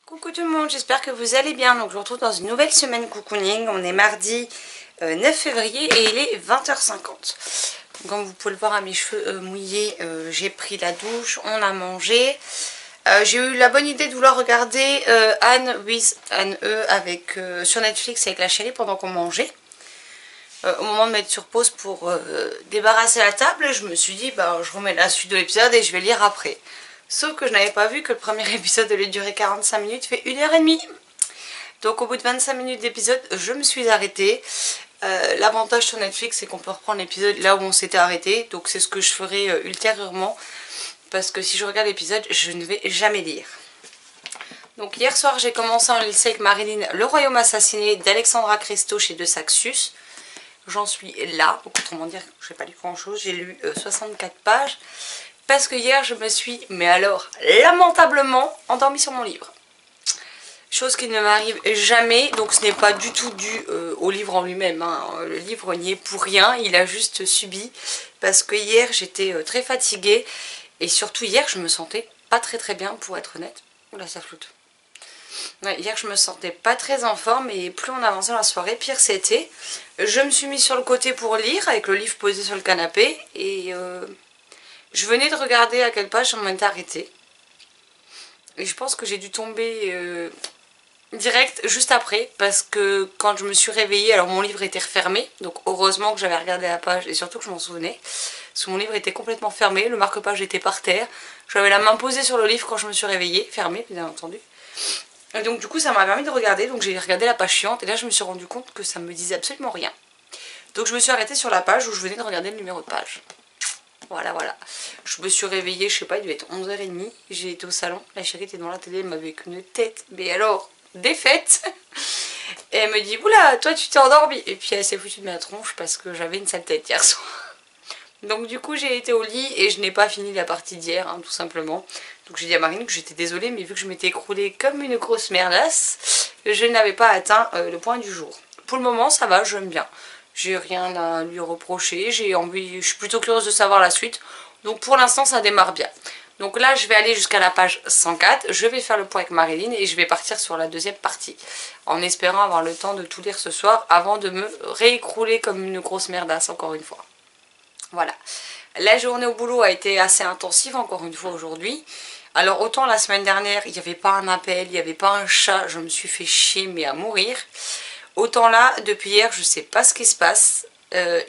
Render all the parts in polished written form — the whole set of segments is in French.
Coucou tout le monde, j'espère que vous allez bien. Donc je vous retrouve dans une nouvelle semaine cocooning. On est mardi 9 février et il est 20h50. Donc, comme vous pouvez le voir à mes cheveux mouillés, j'ai pris la douche, on a mangé. J'ai eu la bonne idée de vouloir regarder Anne with Anne avec, sur Netflix avec la chérie pendant qu'on mangeait. Au moment de mettre sur pause pour débarrasser la table, je me suis dit bah, je remets la suite de l'épisode et je vais lire après. Sauf que je n'avais pas vu que le premier épisode devait durer 45 minutes, fait 1h30. Donc au bout de 25 minutes d'épisode, je me suis arrêtée. L'avantage sur Netflix, c'est qu'on peut reprendre l'épisode là où on s'était arrêté. Donc c'est ce que je ferai ultérieurement. Parce que si je regarde l'épisode, je ne vais jamais lire. Donc hier soir, j'ai commencé à lire avec Marilyn Le Royaume Assassiné d'Alexandra Cresto chez De Saxus. J'en suis là. Donc autrement dire, je n'ai pas lu grand chose. J'ai lu 64 pages. Parce que hier je me suis, mais alors lamentablement, endormie sur mon livre. Chose qui ne m'arrive jamais, donc ce n'est pas du tout dû au livre en lui-même. Hein. Le livre n'y est pour rien, il a juste subi. Parce que hier j'étais très fatiguée. Et surtout hier je me sentais pas très bien pour être honnête. Oula ça floute. Ouais, hier je me sentais pas très en forme et plus on avançait dans la soirée, pire c'était. Je me suis mise sur le côté pour lire avec le livre posé sur le canapé et... je venais de regarder à quelle page on m'était arrêtée. Et je pense que j'ai dû tomber direct juste après. Parce que quand je me suis réveillée, alors mon livre était refermé. Donc heureusement que j'avais regardé la page et surtout que je m'en souvenais. Parce que mon livre était complètement fermé, le marque-page était par terre. J'avais la main posée sur le livre quand je me suis réveillée, fermé bien entendu. Et donc du coup ça m'a permis de regarder. Donc j'ai regardé la page chiante et là je me suis rendu compte que ça me disait absolument rien. Donc je me suis arrêtée sur la page où je venais de regarder le numéro de page. Voilà. Je me suis réveillée, je sais pas, il devait être 11h30. J'ai été au salon, la chérie était devant la télé, elle m'avait qu'une tête, mais alors, défaite. Et elle me dit, oula, toi tu t'es endormie. Et puis elle s'est foutue de ma tronche parce que j'avais une sale tête hier soir. Donc du coup j'ai été au lit et je n'ai pas fini la partie d'hier, hein, tout simplement. Donc j'ai dit à Marine que j'étais désolée, mais vu que je m'étais écroulée comme une grosse merdasse, je n'avais pas atteint le point du jour. Pour le moment ça va, j'aime bien. J'ai rien à lui reprocher, j'ai envie, je suis plutôt curieuse de savoir la suite. Donc pour l'instant ça démarre bien. Donc là je vais aller jusqu'à la page 104, je vais faire le point avec Marilyn et je vais partir sur la deuxième partie. En espérant avoir le temps de tout lire ce soir avant de me réécrouler comme une grosse merdasse encore une fois. Voilà. La journée au boulot a été assez intensive encore une fois aujourd'hui. Alors autant la semaine dernière il n'y avait pas un appel, il n'y avait pas un chat, je me suis fait chier mais à mourir. Autant là, depuis hier, je sais pas ce qui se passe.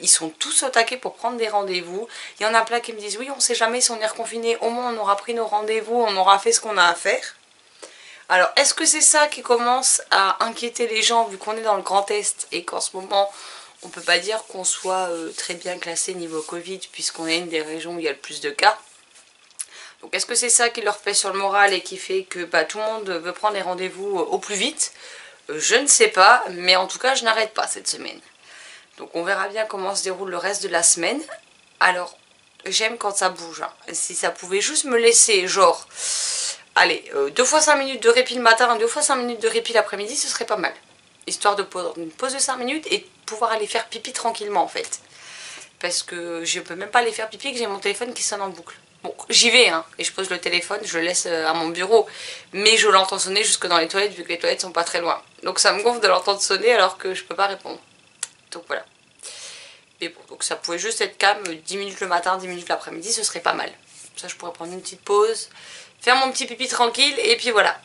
Ils sont tous au taquet pour prendre des rendez-vous. Il y en a plein qui me disent oui, on sait jamais si on est reconfiné. Au moins, on aura pris nos rendez-vous, on aura fait ce qu'on a à faire. Alors, est-ce que c'est ça qui commence à inquiéter les gens vu qu'on est dans le Grand Est et qu'en ce moment, on peut pas dire qu'on soit très bien classé niveau Covid puisqu'on est une des régions où il y a le plus de cas. Donc, est-ce que c'est ça qui leur fait sur le moral et qui fait que bah, tout le monde veut prendre les rendez-vous au plus vite? Je ne sais pas, mais en tout cas, je n'arrête pas cette semaine. Donc on verra bien comment se déroule le reste de la semaine. Alors, j'aime quand ça bouge. Hein. Si ça pouvait juste me laisser, genre, allez, 2 fois 5 minutes de répit le matin, 2 fois 5 minutes de répit l'après-midi, ce serait pas mal. Histoire de prendre une pause de 5 minutes et pouvoir aller faire pipi tranquillement en fait. Parce que je peux même pas aller faire pipi, que j'ai mon téléphone qui sonne en boucle. Bon, j'y vais, hein, et je pose le téléphone, je le laisse à mon bureau, mais je l'entends sonner jusque dans les toilettes, vu que les toilettes sont pas très loin. Donc ça me gonfle de l'entendre sonner alors que je peux pas répondre. Donc voilà. Mais bon, donc ça pouvait juste être calme, 10 minutes le matin, 10 minutes l'après-midi, ce serait pas mal. Ça, je pourrais prendre une petite pause, faire mon petit pipi tranquille, et puis voilà.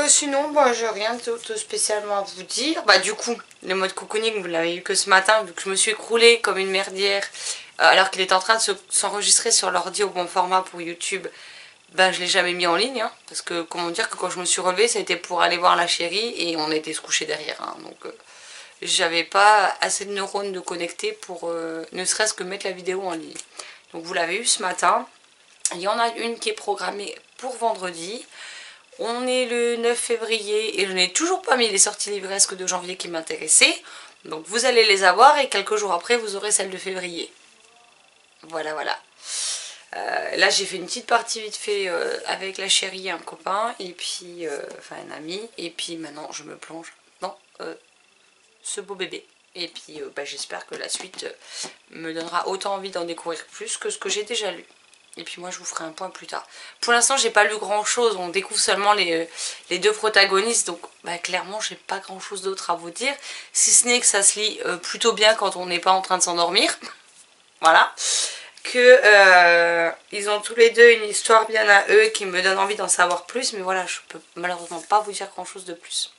Sinon, bah, j'ai rien d'autre spécialement à vous dire. Bah du coup, le mode cocooning, vous l'avez eu que ce matin, vu que je me suis écroulée comme une merdière, alors qu'il est en train de s'enregistrer sur l'ordi au bon format pour YouTube. Bah je l'ai jamais mis en ligne, hein, parce que comment dire que quand je me suis relevée, ça a été pour aller voir la chérie, et on était se coucher derrière, hein, donc j'avais pas assez de neurones de connecter pour ne serait-ce que mettre la vidéo en ligne. Donc vous l'avez eu ce matin, il y en a une qui est programmée pour vendredi. On est le 9 février et je n'ai toujours pas mis les sorties livresques de janvier qui m'intéressaient. Donc vous allez les avoir et quelques jours après vous aurez celle de février. Voilà. Là j'ai fait une petite partie vite fait avec la chérie et un copain, et puis, enfin un ami. Et puis maintenant je me plonge dans ce beau bébé. Et puis bah, j'espère que la suite me donnera autant envie d'en découvrir plus que ce que j'ai déjà lu. Et puis moi je vous ferai un point plus tard. Pour l'instant j'ai pas lu grand chose, on découvre seulement les deux protagonistes. Donc bah, clairement j'ai pas grand chose d'autre à vous dire. Si ce n'est que ça se lit plutôt bien quand on n'est pas en train de s'endormir. Voilà. Que ils ont tous les deux une histoire bien à eux qui me donne envie d'en savoir plus. Mais voilà, je peux malheureusement pas vous dire grand chose de plus.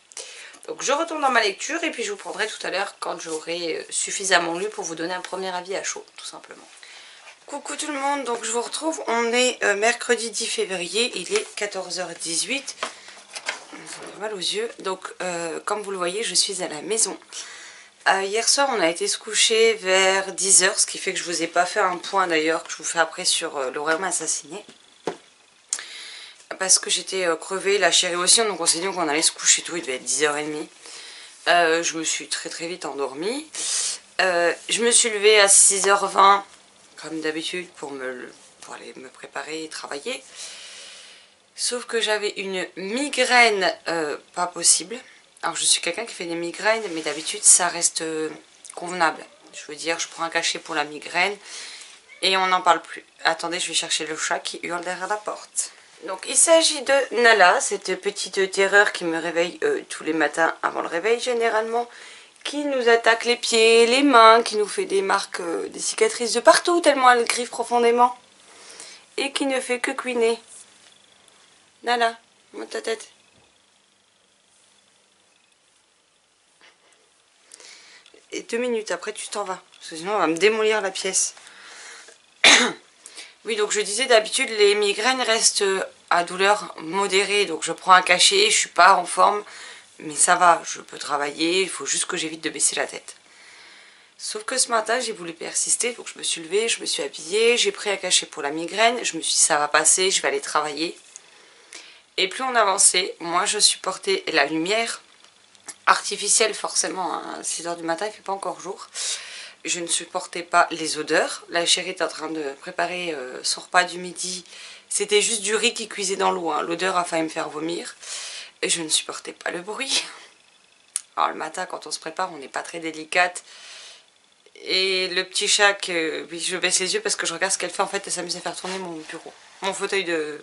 Donc je retourne dans ma lecture et puis je vous prendrai tout à l'heure quand j'aurai suffisamment lu pour vous donner un premier avis à chaud, tout simplement. Coucou tout le monde, donc je vous retrouve, on est mercredi 10 février, il est 14h18, ça fait mal aux yeux, donc comme vous le voyez je suis à la maison. Hier soir on a été se coucher vers 10h, ce qui fait que je vous ai pas fait un point d'ailleurs, que je vous fais après sur le royaume assassiné. Parce que j'étais crevée, la chérie aussi, donc on s'est dit qu'on allait se coucher tout, il devait être 10h30. Je me suis très vite endormie. Je me suis levée à 6h20. Comme d'habitude pour aller me préparer et travailler. Sauf que j'avais une migraine pas possible. Alors je suis quelqu'un qui fait des migraines, mais d'habitude ça reste convenable. Je veux dire, je prends un cachet pour la migraine et on n'en parle plus. Attendez, je vais chercher le chat qui hurle derrière la porte. Donc il s'agit de Nala, cette petite terreur qui me réveille tous les matins avant le réveil généralement. Qui nous attaque les pieds, les mains, qui nous fait des marques, des cicatrices de partout tellement elle griffe profondément. Et qui ne fait que couiner. Nala, monte ta tête. Et 2 minutes après tu t'en vas, parce que sinon on va me démolir la pièce. Oui, donc je disais d'habitude les migraines restent à douleur modérée, donc je prends un cachet, je suis pas en forme. Mais ça va, je peux travailler, il faut juste que j'évite de baisser la tête. Sauf que ce matin, j'ai voulu persister, donc je me suis levée, je me suis habillée, j'ai pris un cachet pour la migraine, je me suis dit ça va passer, je vais aller travailler. Et plus on avançait, moins je supportais la lumière artificielle forcément, hein, à 6h du matin, il ne fait pas encore jour. Je ne supportais pas les odeurs. La chérie est en train de préparer son repas du midi. C'était juste du riz qui cuisait dans l'eau, hein. L'odeur a failli me faire vomir. Et je ne supportais pas le bruit. Alors le matin quand on se prépare on n'est pas très délicate. Et le petit chat, oui, je baisse les yeux parce que je regarde ce qu'elle fait. En fait elle s'amuse à faire tourner mon bureau. Mon fauteuil de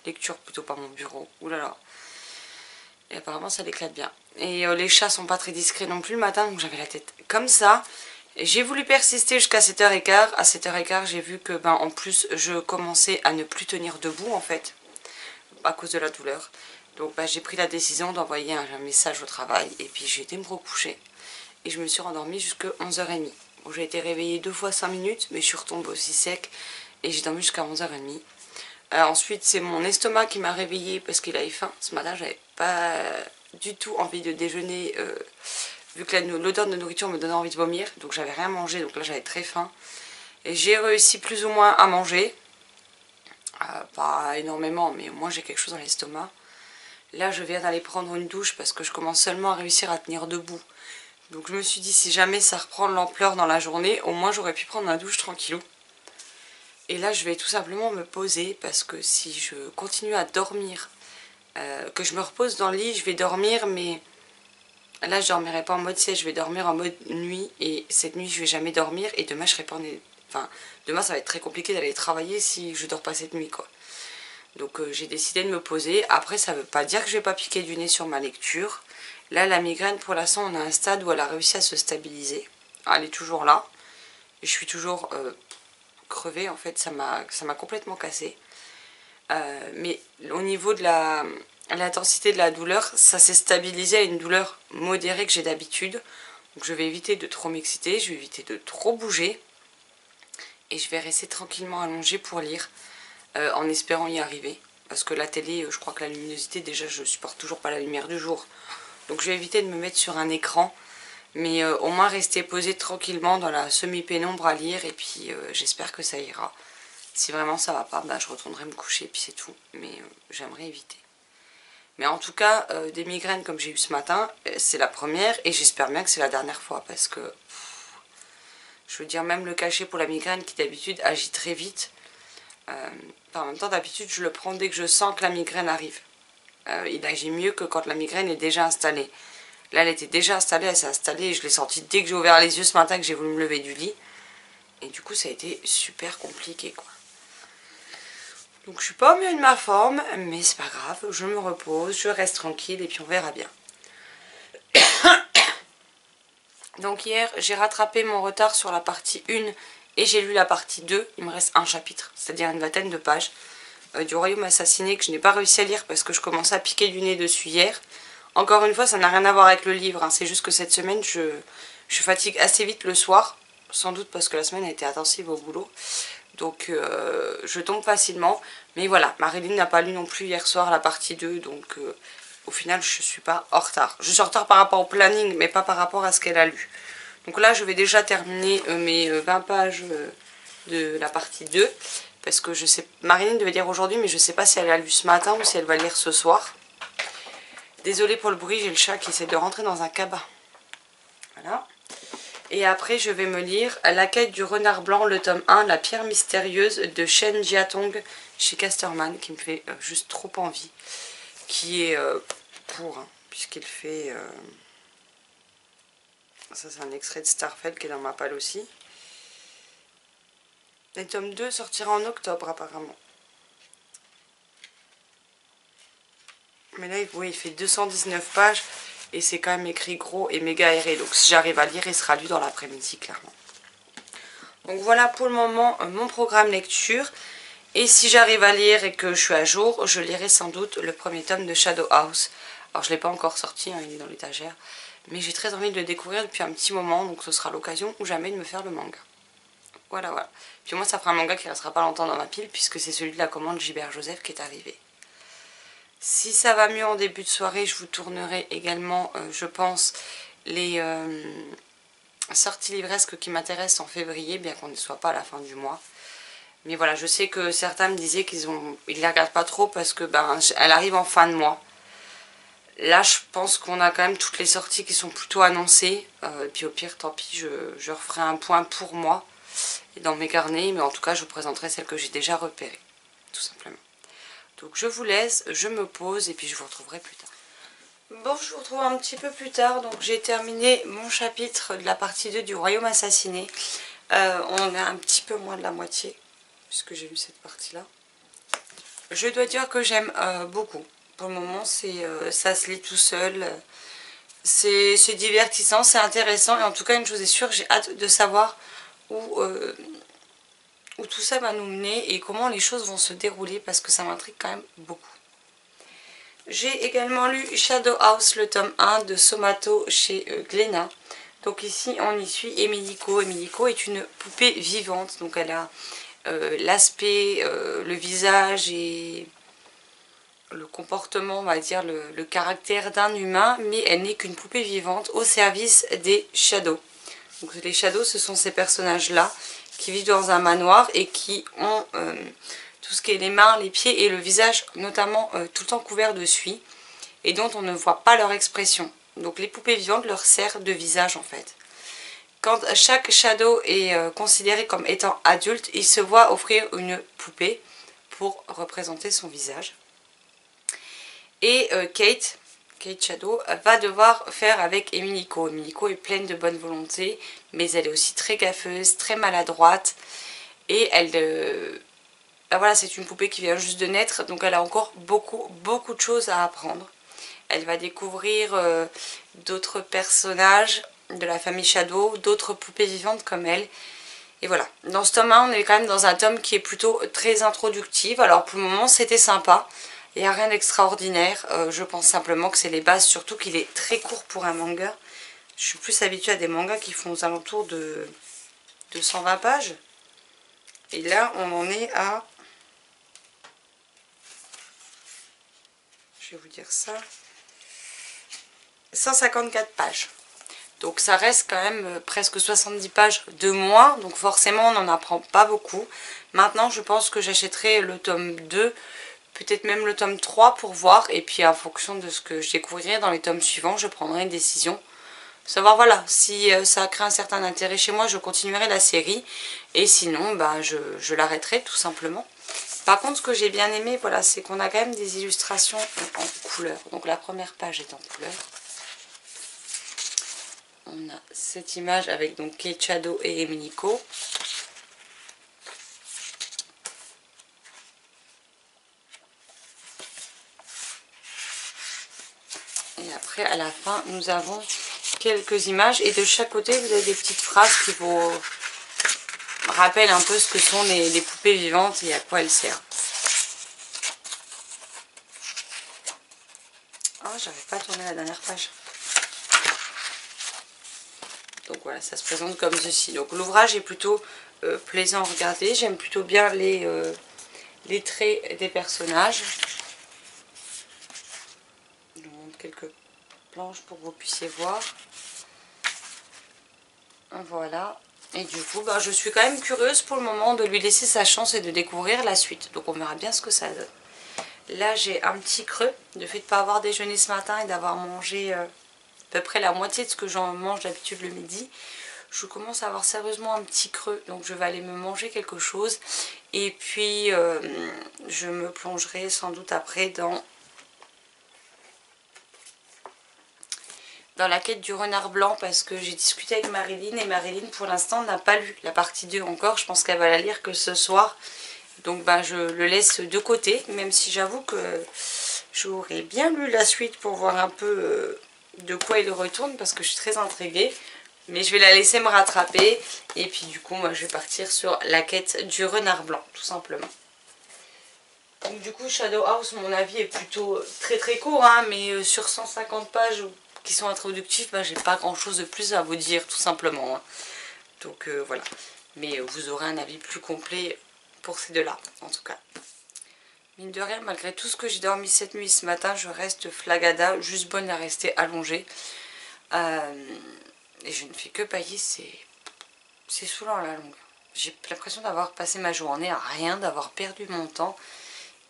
lecture plutôt, pas mon bureau. Oulala. Et apparemment ça l'éclate bien. Et les chats sont pas très discrets non plus le matin. Donc j'avais la tête comme ça. J'ai voulu persister jusqu'à 7h15. À 7h15 j'ai vu que en plus je commençais à ne plus tenir debout en fait. À cause de la douleur. Donc j'ai pris la décision d'envoyer un message au travail et puis j'ai été me recoucher. Et je me suis rendormie jusqu'à 11h30. Bon, j'ai été réveillée 2 fois 5 minutes, mais je suis retombée aussi sec et j'ai dormi jusqu'à 11h30. Ensuite, c'est mon estomac qui m'a réveillée parce qu'il avait faim. Ce matin, j'avais pas du tout envie de déjeuner vu que l'odeur de nourriture me donnait envie de vomir. Donc j'avais rien mangé, donc là j'avais très faim. Et j'ai réussi plus ou moins à manger. Pas énormément, mais au moins j'ai quelque chose dans l'estomac. Là je viens d'aller prendre une douche parce que je commence seulement à réussir à tenir debout. Donc je me suis dit si jamais ça reprend de l'ampleur dans la journée, au moins j'aurais pu prendre ma douche tranquillou. Et là je vais tout simplement me poser parce que si je continue à dormir, que je me repose dans le lit, je vais dormir mais là je dormirai pas en mode sieste, je vais dormir en mode nuit et cette nuit je vais jamais dormir et demain je serai pas enfin demain ça va être très compliqué d'aller travailler si je dors pas cette nuit quoi. Donc j'ai décidé de me poser. Après ça veut pas dire que je vais pas piquer du nez sur ma lecture. Là la migraine pour l'instant on a un stade où elle a réussi à se stabiliser. Elle est toujours là. Et je suis toujours crevée en fait, ça m'a complètement cassée. Mais au niveau de l'intensité de la douleur, ça s'est stabilisé à une douleur modérée que j'ai d'habitude. Donc je vais éviter de trop m'exciter, je vais éviter de trop bouger. Et je vais rester tranquillement allongée pour lire. En espérant y arriver. Parce que la télé, je crois que la luminosité, déjà je supporte toujours pas la lumière du jour. Donc je vais éviter de me mettre sur un écran. Mais au moins rester posée tranquillement dans la semi-pénombre à lire. Et puis j'espère que ça ira. Si vraiment ça va pas, je retournerai me coucher et puis c'est tout. Mais j'aimerais éviter. Mais en tout cas, des migraines comme j'ai eu ce matin, c'est la première. Et j'espère bien que c'est la dernière fois. Parce que, je veux dire, même le cachet pour la migraine qui d'habitude agit très vite. En même temps d'habitude je le prends dès que je sens que la migraine arrive. Il agit mieux que quand la migraine est déjà installée. Là elle était déjà installée, elle s'est installée et je l'ai sentie dès que j'ai ouvert les yeux ce matin que j'ai voulu me lever du lit. Et du coup ça a été super compliqué quoi. Donc je suis pas au mieux de ma forme, mais c'est pas grave, je me repose, je reste tranquille et puis on verra bien. Donc hier j'ai rattrapé mon retard sur la partie 1 et j'ai lu la partie 2, il me reste un chapitre, c'est-à-dire une vingtaine de pages du Royaume assassiné que je n'ai pas réussi à lire parce que je commençais à piquer du nez dessus hier. Encore une fois, ça n'a rien à voir avec le livre, hein. C'est juste que cette semaine je fatigue assez vite le soir, sans doute parce que la semaine a été intensive au boulot. Donc je tombe facilement. Mais voilà, Marilyn n'a pas lu non plus hier soir la partie 2. Donc au final je suis pas en retard. Je suis en retard par rapport au planning, mais pas par rapport à ce qu'elle a lu. Donc là je vais déjà terminer mes 20 pages de la partie 2. Parce que je sais, Marilyn devait lire aujourd'hui, mais je sais pas si elle a lu ce matin ou si elle va lire ce soir. Désolée pour le bruit, j'ai le chat qui essaie de rentrer dans un cabas. Voilà. Et après, je vais me lire La quête du renard blanc, le tome 1, La pierre mystérieuse de Shen Jiatong chez Casterman, qui me fait juste trop envie. Qui est pour, hein, puisqu'il fait... ça, c'est un extrait de Starfell qui est dans ma palle aussi. Le tome 2 sortira en octobre, apparemment. Mais là, oui, il fait 219 pages. Et c'est quand même écrit gros et méga aéré. Donc si j'arrive à lire, il sera lu dans l'après-midi, clairement. Donc voilà pour le moment mon programme lecture. Et si j'arrive à lire et que je suis à jour, je lirai sans doute le premier tome de Shadow House. Alors je ne l'ai pas encore sorti, hein, il est dans l'étagère. Mais j'ai très envie de le découvrir depuis un petit moment. Donc ce sera l'occasion ou jamais de me faire le manga. Voilà, voilà. Puis moi ça fera un manga qui ne restera pas longtemps dans ma pile. Puisque c'est celui de la commande Gilbert Joseph qui est arrivé. Si ça va mieux en début de soirée, je vous tournerai également, je pense, les sorties livresques qui m'intéressent en février, bien qu'on ne soit pas à la fin du mois. Mais voilà, je sais que certains me disaient qu'ils ne les regardent pas trop parce que elle arrive en fin de mois. Là, je pense qu'on a quand même toutes les sorties qui sont plutôt annoncées. Et puis au pire, tant pis, je referai un point pour moi et dans mes carnets. Mais en tout cas, je vous présenterai celles que j'ai déjà repérées, tout simplement. Donc je vous laisse, je me pose et puis je vous retrouverai plus tard. Bon, je vous retrouve un petit peu plus tard. Donc j'ai terminé mon chapitre de la partie 2 du Royaume assassiné. On a un petit peu moins de la moitié, puisque j'ai lu cette partie-là. Je dois dire que j'aime beaucoup. Pour le moment, ça se lit tout seul. C'est divertissant, c'est intéressant. Et en tout cas, une chose est sûre, j'ai hâte de savoir où tout ça va nous mener et comment les choses vont se dérouler parce que ça m'intrigue quand même beaucoup. J'ai également lu Shadow House, le tome 1 de Somato chez Glénat. Donc ici on y suit Emilico. Emilico est une poupée vivante, donc elle a l'aspect, le visage et le comportement, on va dire le caractère d'un humain, mais elle n'est qu'une poupée vivante au service des Shadows. Donc les Shadows, ce sont ces personnages-là qui vivent dans un manoir et qui ont tout ce qui est les mains, les pieds et le visage, notamment tout le temps couvert de suie, et dont on ne voit pas leur expression. Donc les poupées vivantes leur servent de visage en fait. Quand chaque Shadow est considéré comme étant adulte, il se voit offrir une poupée pour représenter son visage. Et Kate Shadow va devoir faire avec Emilico. Emilico est pleine de bonne volonté, mais elle est aussi très gaffeuse, très maladroite. Et elle... voilà, c'est une poupée qui vient juste de naître, donc elle a encore beaucoup de choses à apprendre. Elle va découvrir d'autres personnages de la famille Shadow, d'autres poupées vivantes comme elle. Et voilà, dans ce tome 1, on est quand même dans un tome qui est plutôt très introductif. Alors pour le moment, c'était sympa. Il n'y a rien d'extraordinaire. Je pense simplement que c'est les bases, surtout qu'il est très court pour un manga. Je suis plus habituée à des mangas qui font aux alentours de 120 pages. Et là, on en est à... Je vais vous dire ça. 154 pages. Donc ça reste quand même presque 70 pages de moins. Donc forcément, on n'en apprend pas beaucoup. Maintenant, je pense que j'achèterai le tome 2, peut-être même le tome 3 pour voir. Et puis en fonction de ce que je découvrirai dans les tomes suivants, je prendrai une décision. Savoir voilà, si ça crée un certain intérêt chez moi, je continuerai la série. Et sinon, je l'arrêterai tout simplement. Par contre, ce que j'ai bien aimé, voilà, c'est qu'on a quand même des illustrations en couleur. Donc la première page est en couleur. On a cette image avec donc Kate Shadow et Emilico. Et après, à la fin, nous avons quelques images. Et de chaque côté, vous avez des petites phrases qui vous rappellent un peu ce que sont les poupées vivantes et à quoi elles servent. Oh, j'arrive pas à tourner la dernière page. Donc voilà, ça se présente comme ceci. Donc l'ouvrage est plutôt plaisant à regarder. J'aime plutôt bien les traits des personnages. Je vous montre quelques planches pour que vous puissiez voir. Voilà. Et du coup, je suis quand même curieuse pour le moment de lui laisser sa chance et de découvrir la suite. Donc on verra bien ce que ça donne. Là, j'ai un petit creux. Le fait de ne pas avoir déjeuné ce matin et d'avoir mangé à peu près la moitié de ce que j'en mange d'habitude le midi. Je commence à avoir sérieusement un petit creux. Donc je vais aller me manger quelque chose. Et puis, je me plongerai sans doute après dans la quête du renard blanc, parce que j'ai discuté avec Marilyn et Marilyn pour l'instant n'a pas lu la partie 2 encore. Je pense qu'elle va la lire que ce soir, donc je le laisse de côté, même si j'avoue que j'aurais bien lu la suite pour voir un peu de quoi il retourne, parce que je suis très intriguée, mais je vais la laisser me rattraper. Et puis du coup moi je vais partir sur la quête du renard blanc tout simplement. Donc du coup Shadow House, mon avis est plutôt très court, hein, mais sur 150 pages qui sont introductifs, j'ai pas grand chose de plus à vous dire tout simplement, hein. Donc voilà, mais vous aurez un avis plus complet pour ces deux là en tout cas. Mine de rien, malgré tout ce que j'ai dormi cette nuit, ce matin je reste flagada, juste bonne à rester allongée, et je ne fais que pailler. C'est saoulant à la longue. J'ai l'impression d'avoir passé ma journée à rien, d'avoir perdu mon temps,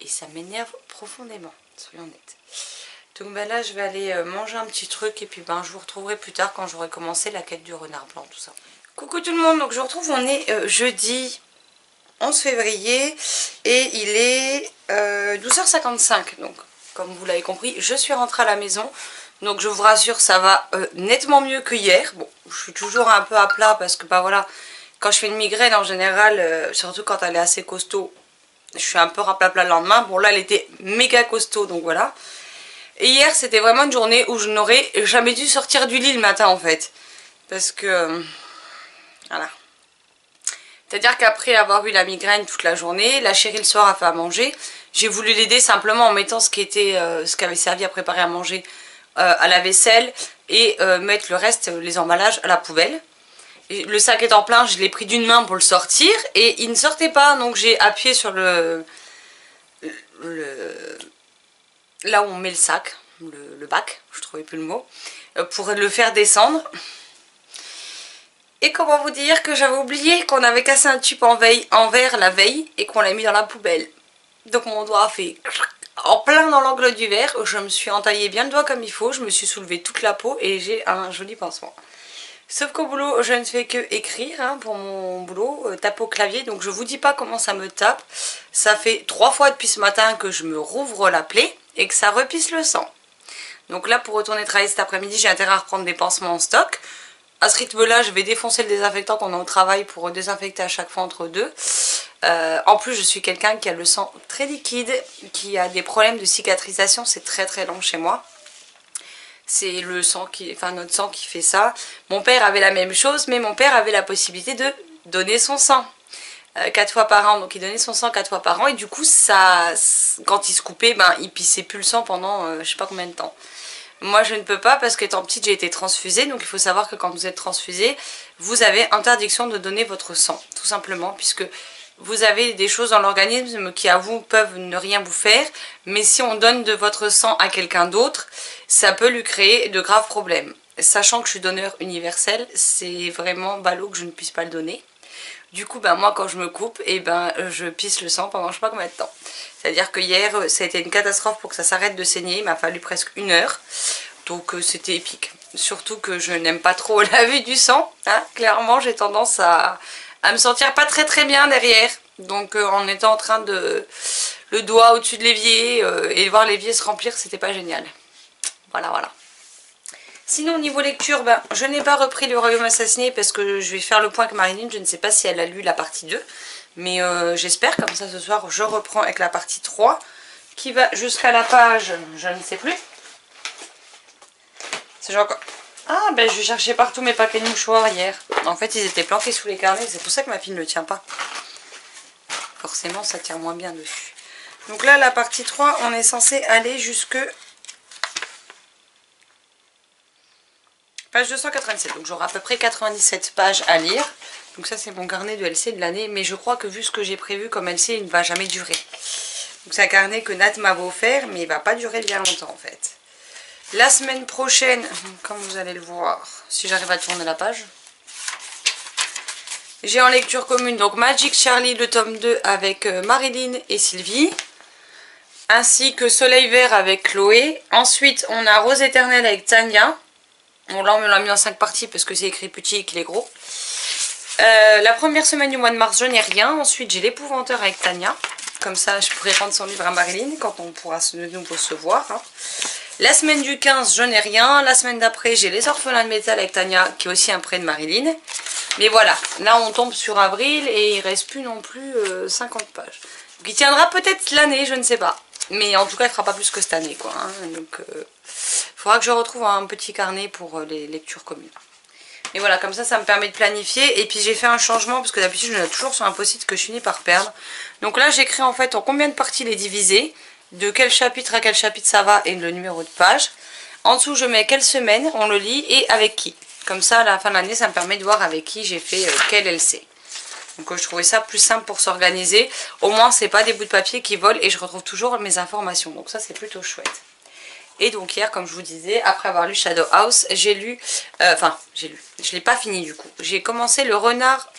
et ça m'énerve profondément, soyons honnêtes. Donc là je vais aller manger un petit truc, et puis je vous retrouverai plus tard quand j'aurai commencé la quête du renard blanc, tout ça. Coucou tout le monde, donc je vous retrouve, on est jeudi 11 février et il est 12h55. Donc comme vous l'avez compris, je suis rentrée à la maison. Donc je vous rassure, ça va nettement mieux que hier. Bon, je suis toujours un peu à plat parce que voilà, quand je fais une migraine en général, surtout quand elle est assez costaud, je suis un peu raplapla le lendemain. Bon là elle était méga costaud, donc voilà. Et hier c'était vraiment une journée où je n'aurais jamais dû sortir du lit le matin en fait. Parce que voilà. C'est-à-dire qu'après avoir eu la migraine toute la journée, la chérie le soir a fait à manger. J'ai voulu l'aider simplement en mettant ce qui avait servi à préparer à manger à la vaisselle, et mettre le reste, les emballages, à la poubelle. Et le sac étant plein, je l'ai pris d'une main pour le sortir et il ne sortait pas. Donc j'ai appuyé sur là où on met le sac, le bac, je trouvais plus le mot, pour le faire descendre. Et comment vous dire que j'avais oublié qu'on avait cassé un tube en verre la veille et qu'on l'a mis dans la poubelle. Donc mon doigt a fait en plein dans l'angle du verre. Je me suis entaillé bien le doigt comme il faut. Je me suis soulevé toute la peau et j'ai un joli pansement. Sauf qu'au boulot, je ne fais que écrire pour mon boulot, taper au clavier. Donc je vous dis pas comment ça me tape. Ça fait 3 fois depuis ce matin que je me rouvre la plaie et que ça repisse le sang. Donc là, pour retourner travailler cet après-midi, j'ai intérêt à reprendre des pansements en stock. À ce rythme-là, je vais défoncer le désinfectant qu'on a au travail pour désinfecter à chaque fois entre deux. En plus, je suis quelqu'un qui a le sang très liquide, qui a des problèmes de cicatrisation. C'est très long chez moi. C'est le sang notre sang qui fait ça. Mon père avait la même chose, mais mon père avait la possibilité de donner son sang 4 fois par an. Donc il donnait son sang 4 fois par an, et du coup, quand il se coupait, il pissait plus le sang pendant je sais pas combien de temps. Moi je ne peux pas, parce qu'étant petite j'ai été transfusée. Donc il faut savoir que quand vous êtes transfusée, vous avez interdiction de donner votre sang, tout simplement, puisque vous avez des choses dans l'organisme qui à vous peuvent ne rien vous faire, mais si on donne de votre sang à quelqu'un d'autre, ça peut lui créer de graves problèmes. Sachant que je suis donneur universel, c'est vraiment ballot que je ne puisse pas le donner. Du coup, moi quand je me coupe, je pisse le sang pendant je sais pas combien de temps. C'est-à-dire que hier, ça a été une catastrophe pour que ça s'arrête de saigner. Il m'a fallu presque 1 heure. Donc c'était épique. Surtout que je n'aime pas trop la vue du sang. Clairement, j'ai tendance à me sentir pas très bien derrière. Donc en étant en train de... le doigt au-dessus de l'évier et voir l'évier se remplir, c'était pas génial. Voilà. Sinon, au niveau lecture, je n'ai pas repris Le Royaume Assassiné parce que je vais faire le point avec Marilyn. Je ne sais pas si elle a lu la partie 2. Mais j'espère, comme ça ce soir, je reprends avec la partie 3 qui va jusqu'à la page, je ne sais plus. C'est genre... Ah, ben je cherchais partout mes paquets de mouchoirs hier. En fait, ils étaient planqués sous les carnets. C'est pour ça que ma fille ne le tient pas. Forcément, ça tire moins bien dessus. Donc là, la partie 3, on est censé aller jusque... page 287. Donc j'aurai à peu près 97 pages à lire. Donc ça, c'est mon carnet de LC de l'année. Mais je crois que vu ce que j'ai prévu comme LC, il ne va jamais durer. Donc c'est un carnet que Nat m'avait offert, mais il ne va pas durer bien longtemps en fait. La semaine prochaine, comme vous allez le voir, si j'arrive à tourner la page, j'ai en lecture commune donc Magic Charlie, le tome 2 avec Marilyn et Sylvie, ainsi que Soleil Vert avec Chloé. Ensuite, on a Rose Éternelle avec Tania. Bon, là, on me l'a mis en 5 parties parce que c'est écrit petit et qu'il est gros. La première semaine du mois de mars, je n'ai rien. Ensuite, j'ai l'Épouvanteur avec Tania. Comme ça, je pourrai rendre son livre à Marilyn quand on pourra de nouveau se voir. Hein. La semaine du 15, je n'ai rien. La semaine d'après, j'ai Les Orphelins de Métal avec Tania, qui est aussi un prêt de Marilyn. Mais voilà, là on tombe sur avril et il ne reste plus non plus 50 pages. Donc il tiendra peut-être l'année, je ne sais pas. Mais en tout cas, il ne fera pas plus que cette année, quoi. Hein. Donc il faudra que je retrouve un petit carnet pour les lectures communes. Et voilà, comme ça me permet de planifier. Et puis j'ai fait un changement, parce que d'habitude je note toujours sur un post-it que je finis par perdre. Donc là j'écris en fait en combien de parties les diviser, de quel chapitre à quel chapitre ça va et le numéro de page. En dessous je mets quelle semaine on le lit et avec qui. Comme ça à la fin de l'année ça me permet de voir avec qui j'ai fait quel LC. Donc je trouvais ça plus simple pour s'organiser. Au moins c'est pas des bouts de papier qui volent et je retrouve toujours mes informations. Donc ça c'est plutôt chouette. Et donc hier, comme je vous disais, après avoir lu Shadow House, j'ai lu... je l'ai pas fini du coup. J'ai commencé le renard...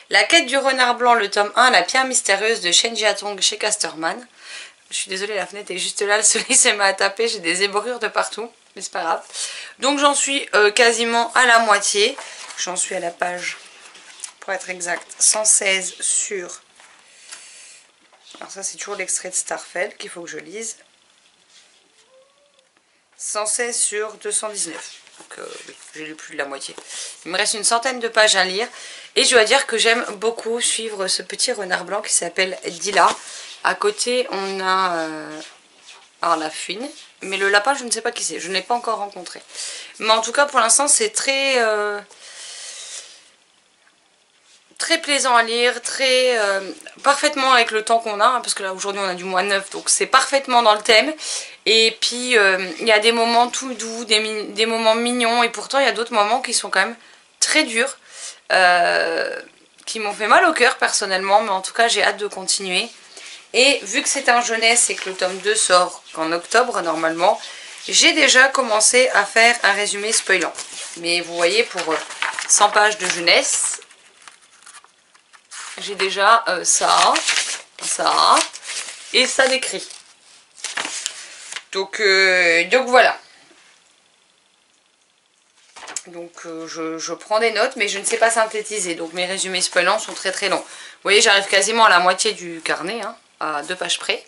La quête du renard blanc, le tome 1, la pierre mystérieuse de Shenji Atong chez Casterman. Je suis désolée, la fenêtre est juste là, le soleil s'est mis à taper, j'ai des ébrures de partout, mais c'est pas grave. Donc j'en suis quasiment à la moitié. J'en suis à la page, pour être exact, 116 sur... Alors ça c'est toujours l'extrait de Starfeld qu'il faut que je lise. 116 sur 219. Donc oui, j'ai lu plus de la moitié. Il me reste une centaine de pages à lire. Et je dois dire que j'aime beaucoup suivre ce petit renard blanc qui s'appelle Dila. À côté, on a alors la fouine. Mais le lapin, je ne sais pas qui c'est. Je ne l'ai pas encore rencontré. Mais en tout cas, pour l'instant, c'est très... très plaisant à lire, très parfaitement avec le temps qu'on a, hein, parce que là aujourd'hui on a du mois 9, donc c'est parfaitement dans le thème. Et puis il y a des moments tout doux, des moments mignons, et pourtant il y a d'autres moments qui sont quand même très durs, qui m'ont fait mal au cœur personnellement, mais en tout cas j'ai hâte de continuer. Et vu que c'est un jeunesse et que le tome 2 sort qu'en octobre normalement, j'ai déjà commencé à faire un résumé spoilant. Mais vous voyez, pour 100 pages de jeunesse, j'ai déjà ça et ça d'écrit. Donc voilà. Donc je prends des notes, mais je ne sais pas synthétiser. Donc mes résumés spoilants sont très très longs. Vous voyez, j'arrive quasiment à la moitié du carnet, hein, à 2 pages près.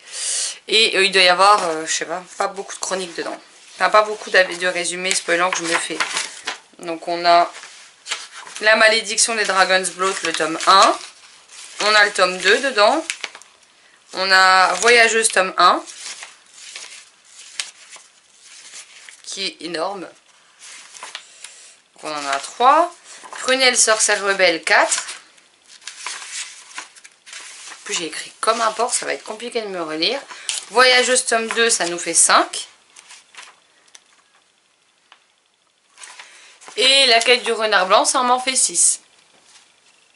Et il doit y avoir, je sais pas beaucoup de chroniques dedans. Enfin, pas beaucoup de résumés spoilants que je me fais. Donc on a La malédiction des Dragon's Bloat, le tome 1. On a le tome 2 dedans. On a Voyageuse tome 1. Qui est énorme. On en a 3. Prunelle sorcière rebelle 4. Puis j'ai écrit comme un porc, ça va être compliqué de me relire. Voyageuse tome 2, ça nous fait 5. Et la quête du renard blanc, ça m'en fait 6.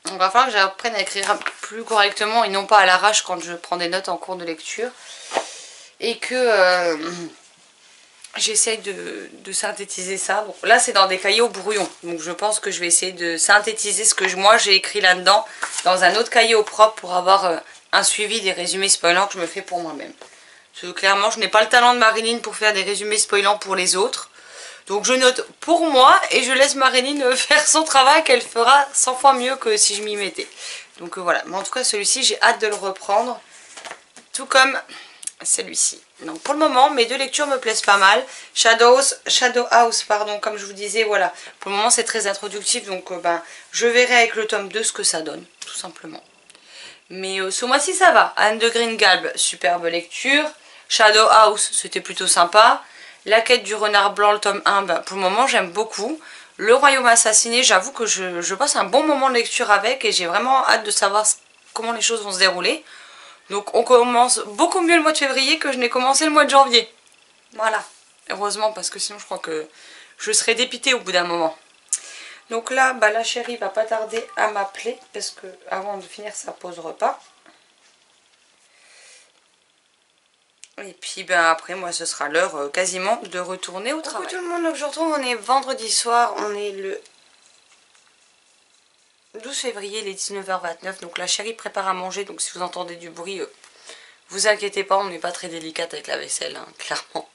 Donc il va falloir que j'apprenne à écrire plus correctement et non pas à l'arrache quand je prends des notes en cours de lecture. Et que j'essaye de synthétiser ça. Bon, là c'est dans des cahiers au brouillon. Donc je pense que je vais essayer de synthétiser ce que moi j'ai écrit là-dedans dans un autre cahier au propre pour avoir un suivi des résumés spoilants que je me fais pour moi-même. Parce que clairement je n'ai pas le talent de Marilyn pour faire des résumés spoilants pour les autres. Donc je note pour moi et je laisse Marilyn faire son travail qu'elle fera 100 fois mieux que si je m'y mettais. Donc voilà, mais en tout cas celui-ci j'ai hâte de le reprendre, tout comme celui-ci. Donc pour le moment mes 2 lectures me plaisent pas mal. Shadow House, pardon, comme je vous disais, voilà. Pour le moment c'est très introductif, donc je verrai avec le tome 2 ce que ça donne, tout simplement. Mais ce mois-ci ça va. Anne de Green Galb, superbe lecture. Shadow House, c'était plutôt sympa. La quête du renard blanc, le tome 1, bah, pour le moment j'aime beaucoup. Le royaume assassiné, j'avoue que je passe un bon moment de lecture avec et j'ai vraiment hâte de savoir comment les choses vont se dérouler. Donc on commence beaucoup mieux le mois de février que je n'ai commencé le mois de janvier. Voilà, heureusement parce que sinon je crois que je serais dépitée au bout d'un moment. Donc là, bah, la chérie va pas tarder à m'appeler parce que avant de finir sa pause repas. Et puis ben après moi ce sera l'heure quasiment de retourner au travail. Coucou tout le monde, donc je retrouve, on est vendredi soir, on est le 12 février, il est 19h29, donc la chérie prépare à manger, donc si vous entendez du bruit, vous inquiétez pas, on n'est pas très délicate avec la vaisselle, hein, clairement.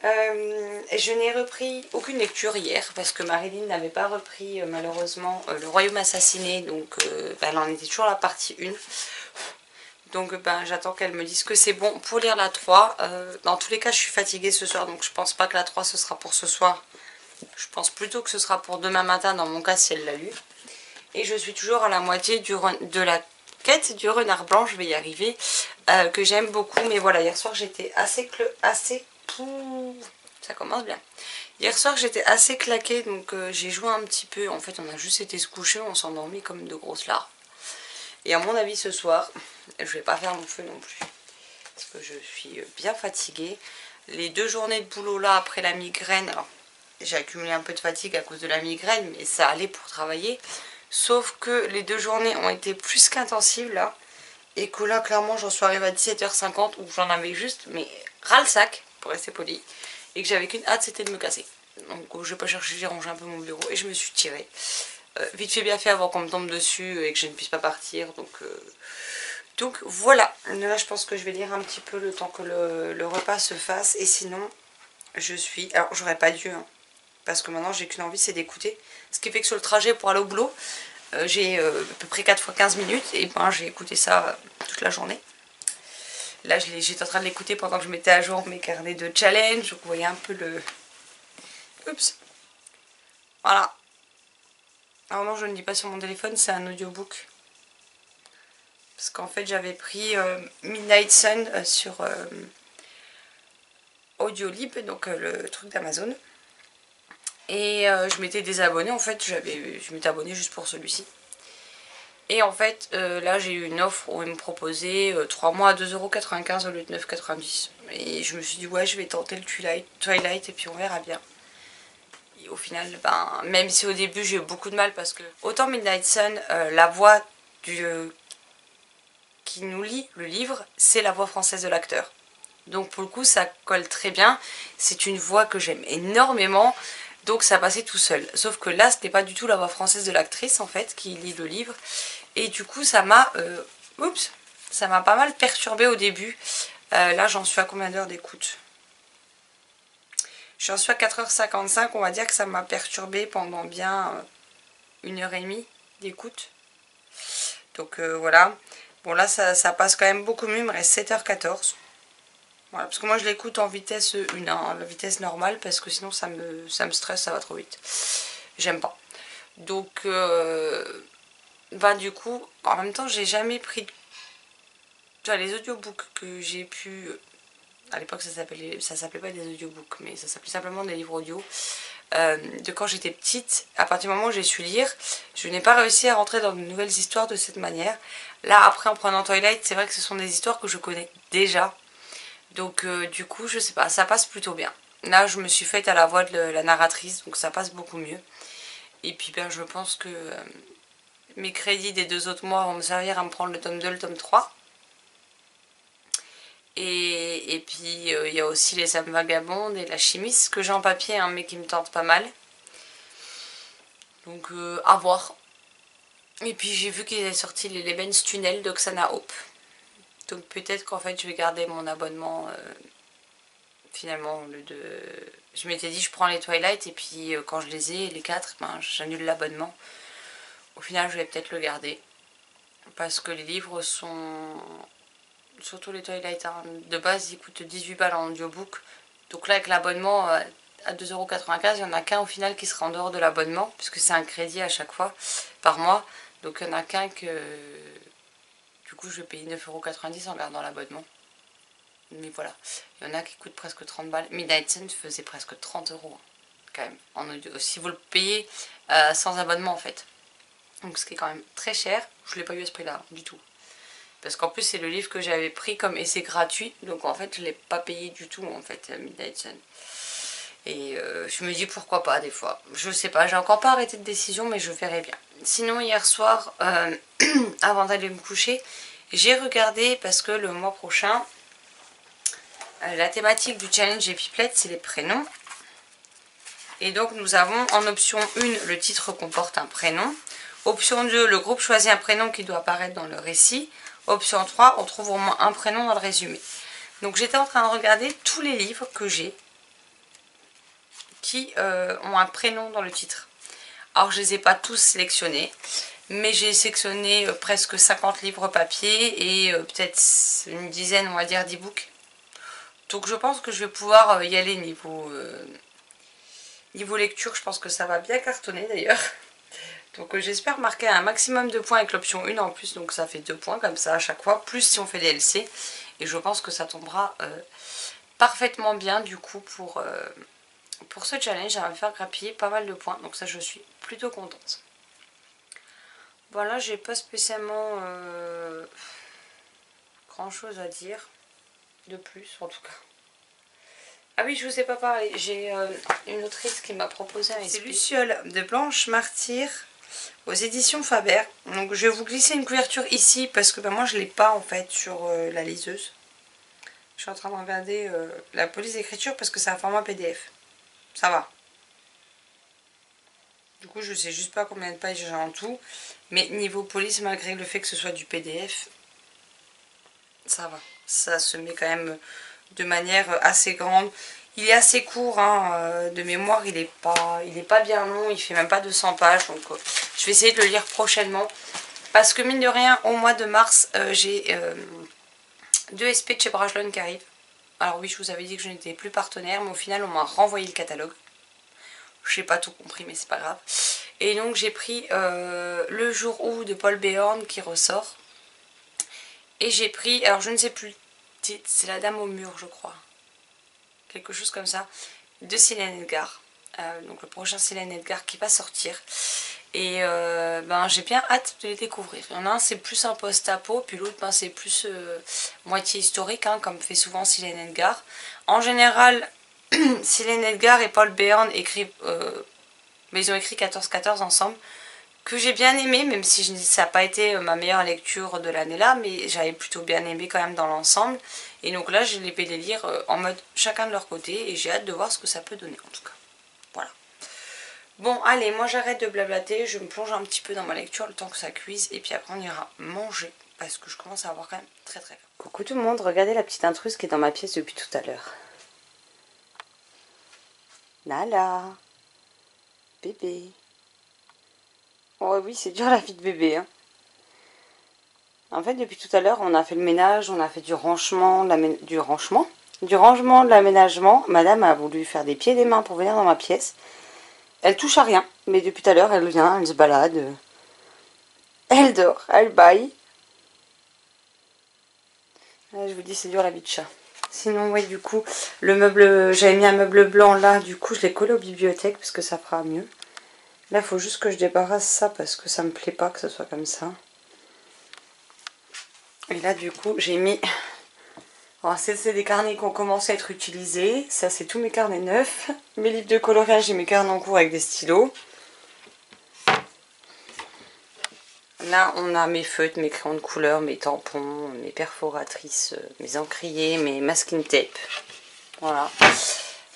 Je n'ai repris aucune lecture hier parce que Marilyn n'avait pas repris malheureusement le royaume assassiné, donc ben, elle en était toujours à la partie 1. Donc ben, j'attends qu'elle me dise que c'est bon pour lire la 3. Dans tous les cas, je suis fatiguée ce soir, donc je pense pas que la 3 ce sera pour ce soir. Je pense plutôt que ce sera pour demain matin, dans mon cas, si elle l'a lu. Et je suis toujours à la moitié de la quête du renard blanc, je vais y arriver, que j'aime beaucoup. Mais voilà, hier soir, j'étais assez... Ça commence bien. Hier soir, j'étais assez claquée, donc j'ai joué un petit peu. En fait, on a juste été se coucher, on s'est endormi comme de grosses larves. Et à mon avis, ce soir, je vais pas faire mon feu non plus. Parce que je suis bien fatiguée. Les 2 journées de boulot là, après la migraine, alors j'ai accumulé un peu de fatigue à cause de la migraine, mais ça allait pour travailler. Sauf que les 2 journées ont été plus qu'intensives là. Et que là, clairement, j'en suis arrivée à 17h50 où j'en avais juste, mais ras le sac, pour rester poli. Et que j'avais qu'une hâte, c'était de me casser. Donc je vais pas chercher, j'ai rangé un peu mon bureau et je me suis tirée. Vite fait bien fait avant qu'on me tombe dessus et que je ne puisse pas partir. Donc voilà. Là, je pense que je vais lire un petit peu le temps que le repas se fasse. Et sinon, je suis... Alors, j'aurais pas dû, hein, parce que maintenant, j'ai qu'une envie, c'est d'écouter. Ce qui fait que sur le trajet pour aller au boulot, j'ai à peu près 4 fois 15 minutes. Et ben, j'ai écouté ça toute la journée. Là, j'étais en train de l'écouter pendant que je mettais à jour mes carnets de challenge. Vous voyez un peu le... Oups. Voilà. Alors non, je ne lis pas sur mon téléphone, c'est un audiobook. Parce qu'en fait, j'avais pris Midnight Sun sur Audiolib, donc le truc d'Amazon. Et je m'étais désabonnée, en fait, je m'étais abonnée juste pour celui-ci. Et en fait, là, j'ai eu une offre où ils me proposaient 3 mois à 2,95 € au lieu de 9,90 €. Et je me suis dit, ouais, je vais tenter le Twilight et puis on verra bien. Et au final, ben, même si au début j'ai eu beaucoup de mal parce que autant Midnight Sun, la voix qui nous lit le livre, c'est la voix française de l'acteur. Donc pour le coup, ça colle très bien. C'est une voix que j'aime énormément, donc ça passait tout seul. Sauf que là, c'était pas du tout la voix française de l'actrice en fait qui lit le livre. Et du coup, ça m'a pas mal perturbée au début. Là, j'en suis à combien d'heures d'écoute ? J'en suis à 4h55, on va dire que ça m'a perturbée pendant bien 1h30 d'écoute. Donc voilà. Bon là ça passe quand même beaucoup mieux, il me reste 7h14. Voilà, parce que moi je l'écoute en vitesse 1, hein, la vitesse normale, parce que sinon ça me stresse, ça va trop vite. J'aime pas. Donc bah du coup, en même temps j'ai jamais pris... Tu vois, les audiobooks que j'ai pu... À l'époque ça s'appelait pas des audiobooks, mais ça s'appelait simplement des livres audio. De quand j'étais petite, à partir du moment où j'ai su lire, je n'ai pas réussi à rentrer dans de nouvelles histoires de cette manière. Là après en prenant Twilight, c'est vrai que ce sont des histoires que je connais déjà. Donc du coup je sais pas, ça passe plutôt bien. Là je me suis faite à la voix de la narratrice, donc ça passe beaucoup mieux. Et puis ben, je pense que mes crédits des 2 autres mois vont me servir à me prendre le tome 2, le tome 3. Et puis il y a aussi les âmes vagabondes et la chimiste que j'ai en papier, hein, mais qui me tente pas mal. Donc à voir. Et puis j'ai vu qu'ils avaient sorti les Lebens Tunnel d'Oksana Hope. Donc peut-être qu'en fait je vais garder mon abonnement finalement. Je m'étais dit je prends les Twilight et puis quand je les ai, les 4, ben, j'annule l'abonnement. Au final je vais peut-être le garder. Parce que les livres sont... Surtout les Twilight, hein, de base ils coûtent 18 balles en audiobook. Donc là avec l'abonnement à 2,95 €, il n'y en a qu'un au final qui sera en dehors de l'abonnement. Puisque c'est un crédit à chaque fois, par mois. Donc il n'y en a qu'un que... Du coup je vais payer 9,90 € en gardant l'abonnement. Mais voilà, il y en a qui coûtent presque 30 balles. Midnight Sun faisait presque 30 € hein, quand même en audio. Si vous le payez sans abonnement en fait. Donc ce qui est quand même très cher. Je ne l'ai pas eu à ce prix là du tout. Parce qu'en plus c'est le livre que j'avais pris comme essai gratuit. Donc en fait je ne l'ai pas payé du tout en fait Midnight Sun. Et je me dis pourquoi pas des fois. Je sais pas, j'ai encore pas arrêté de décision mais je verrai bien. Sinon hier soir, avant d'aller me coucher, j'ai regardé parce que le mois prochain, la thématique du challenge Épiplettes c'est les prénoms. Et donc nous avons en option 1, le titre comporte un prénom. Option 2, le groupe choisit un prénom qui doit apparaître dans le récit. Option 3, on trouve au moins un prénom dans le résumé. Donc j'étais en train de regarder tous les livres que j'ai qui ont un prénom dans le titre. Alors je ne les ai pas tous sélectionnés, mais j'ai sélectionné presque 50 livres papier et peut-être une dizaine, on va dire, d'e-books. Donc je pense que je vais pouvoir y aller niveau lecture. Je pense que ça va bien cartonner d'ailleurs. Donc j'espère marquer un maximum de points avec l'option 1 en plus. Donc ça fait 2 points comme ça à chaque fois. Plus si on fait des LC. Et je pense que ça tombera parfaitement bien du coup pour ce challenge. Ça va me faire grappiller pas mal de points. Donc ça je suis plutôt contente. Voilà, j'ai pas spécialement grand chose à dire. De plus en tout cas. Ah oui, je vous ai pas parlé. J'ai une autrice qui m'a proposé un SP. C'est Luciole de Blanche Martyr aux éditions Faber. Donc je vais vous glisser une couverture ici parce que moi je l'ai pas en fait sur la liseuse. Je suis en train de regarder la police d'écriture parce que c'est un format PDF. Ça va. Du coup je sais juste pas combien de pages j'ai en tout. Mais niveau police, malgré le fait que ce soit du PDF, ça va. Ça se met quand même de manière assez grande. Il est assez court, hein, de mémoire, il est pas bien long, il fait même pas 200 pages. Donc je vais essayer de le lire prochainement. Parce que mine de rien, au mois de mars, j'ai 2 SP de chez Brajlon qui arrivent. Alors oui, je vous avais dit que je n'étais plus partenaire, mais au final on m'a renvoyé le catalogue. Je n'ai pas tout compris, mais c'est pas grave. Et donc j'ai pris Le jour où de Paul Béorn qui ressort. Et j'ai pris, alors je ne sais plus le titre, c'est La Dame au mur je crois. Quelque chose comme ça, de Céline Edgar. Donc le prochain Céline Edgar qui va sortir. Et j'ai bien hâte de les découvrir. Il y en a un c'est plus un post-apo, puis l'autre c'est plus moitié historique, hein, comme fait souvent Céline Edgar. En général, Céline Edgar et Paul Béorn écrivent, mais ils ont écrit 14-14 ensemble, que j'ai bien aimé, même si ça n'a pas été ma meilleure lecture de l'année là, mais j'avais plutôt bien aimé quand même dans l'ensemble. Et donc là, je vais les lire en mode chacun de leur côté, et j'ai hâte de voir ce que ça peut donner en tout cas. Voilà. Bon, allez, moi j'arrête de blablater, je me plonge un petit peu dans ma lecture le temps que ça cuise, et puis après on ira manger, parce que je commence à avoir quand même très très faim. Coucou tout le monde, regardez la petite intruse qui est dans ma pièce depuis tout à l'heure. Nala, bébé. Oh oui, c'est dur la vie de bébé. Hein. En fait, depuis tout à l'heure, on a fait le ménage, on a fait du rangement, de l'aménagement. Madame a voulu faire des pieds et des mains pour venir dans ma pièce. Elle touche à rien, mais depuis tout à l'heure, elle vient, elle se balade. Elle dort, elle baille. Là, je vous dis, c'est dur la vie de chat. Sinon, oui, du coup, le meuble, j'avais mis un meuble blanc là, du coup, je l'ai collé aux bibliothèques parce que ça fera mieux. Là, il faut juste que je débarrasse ça parce que ça me plaît pas que ce soit comme ça. Et là, du coup, j'ai mis... c'est des carnets qui ont commencé à être utilisés. Ça, c'est tous mes carnets neufs. Mes livres de coloriage et mes carnets en cours avec des stylos. Là, on a mes feutres, mes crayons de couleur, mes tampons, mes perforatrices, mes encriers, mes masking tape. Voilà.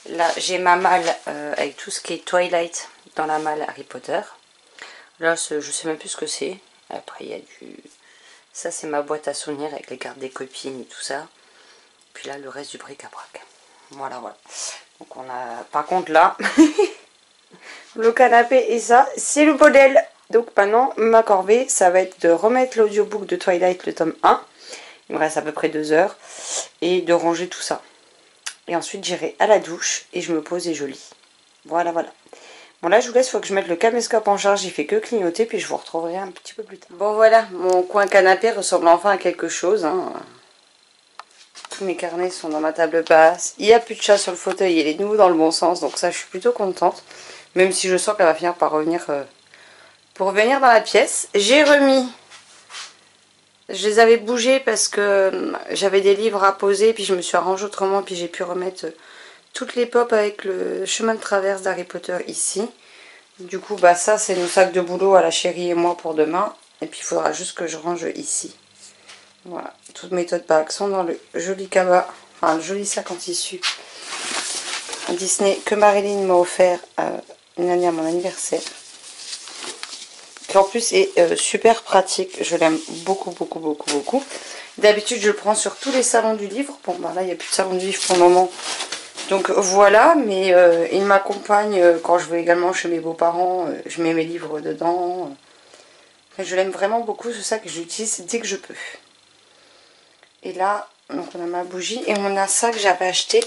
Là, j'ai ma malle avec tout ce qui est Twilight dans la malle Harry Potter. Là, je sais même plus ce que c'est. Après, il y a du... Ça, c'est ma boîte à souvenirs avec les cartes des copines et tout ça. Puis là, le reste du bric-à-brac. Voilà, voilà. Donc, on a... Par contre, là, le canapé et ça, c'est le bordel. Donc, maintenant, ma corvée, ça va être de remettre l'audiobook de Twilight, le tome 1. Il me reste à peu près 2 heures. Et de ranger tout ça. Et ensuite, j'irai à la douche et je me pose et je lis. Voilà, voilà. Bon, là, je vous laisse, il faut que je mette le caméscope en charge. Il fait que clignoter, puis je vous retrouverai un petit peu plus tard. Bon, voilà, mon coin canapé ressemble enfin à quelque chose. Hein. tous mes carnets sont dans ma table basse. Il n'y a plus de chat sur le fauteuil, il est de nouveau dans le bon sens, donc ça je suis plutôt contente. Même si je sens qu'elle va finir par revenir pour revenir dans la pièce. J'ai remis, je les avais bougés parce que j'avais des livres à poser, puis je me suis arrangée autrement, puis j'ai pu remettre toutes les pop avec le chemin de traverse d'Harry Potter ici. Du coup, bah ça c'est nos sacs de boulot à la chérie et moi pour demain. Et puis il faudra juste que je range ici. Voilà, toutes mes tote bags sont dans le joli cabas, enfin le joli sac en tissu Disney que Marilyn m'a offert une année à mon anniversaire. Qui en plus est super pratique, je l'aime beaucoup. D'habitude je le prends sur tous les salons du livre. Bon bah là il n'y a plus de salon du livre pour le moment. Donc voilà, mais il m'accompagne quand je vais également chez mes beaux-parents, je mets mes livres dedans. Je l'aime vraiment beaucoup, c'est ça que j'utilise dès que je peux. Et là, donc on a ma bougie et on a ça que j'avais acheté.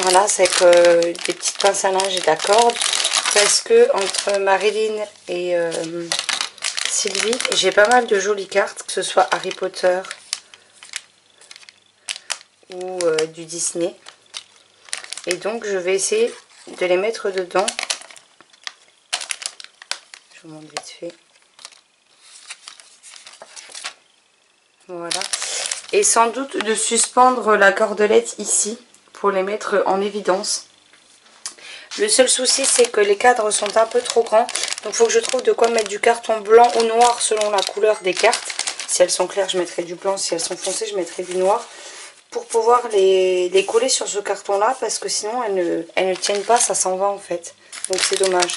Voilà, c'est avec des petites pinces à linge et de la corde. Parce que entre Marilyn et Sylvie, j'ai pas mal de jolies cartes, que ce soit Harry Potter ou du Disney. Et donc je vais essayer de les mettre dedans. Je vous montre vite fait. Voilà. Et sans doute de suspendre la cordelette ici pour les mettre en évidence. Le seul souci c'est que les cadres sont un peu trop grands. Donc il faut que je trouve de quoi mettre du carton blanc ou noir selon la couleur des cartes. Si elles sont claires je mettrai du blanc, si elles sont foncées je mettrai du noir. Pour pouvoir les coller sur ce carton là parce que sinon elles ne tiennent pas, ça s'en va en fait. Donc c'est dommage.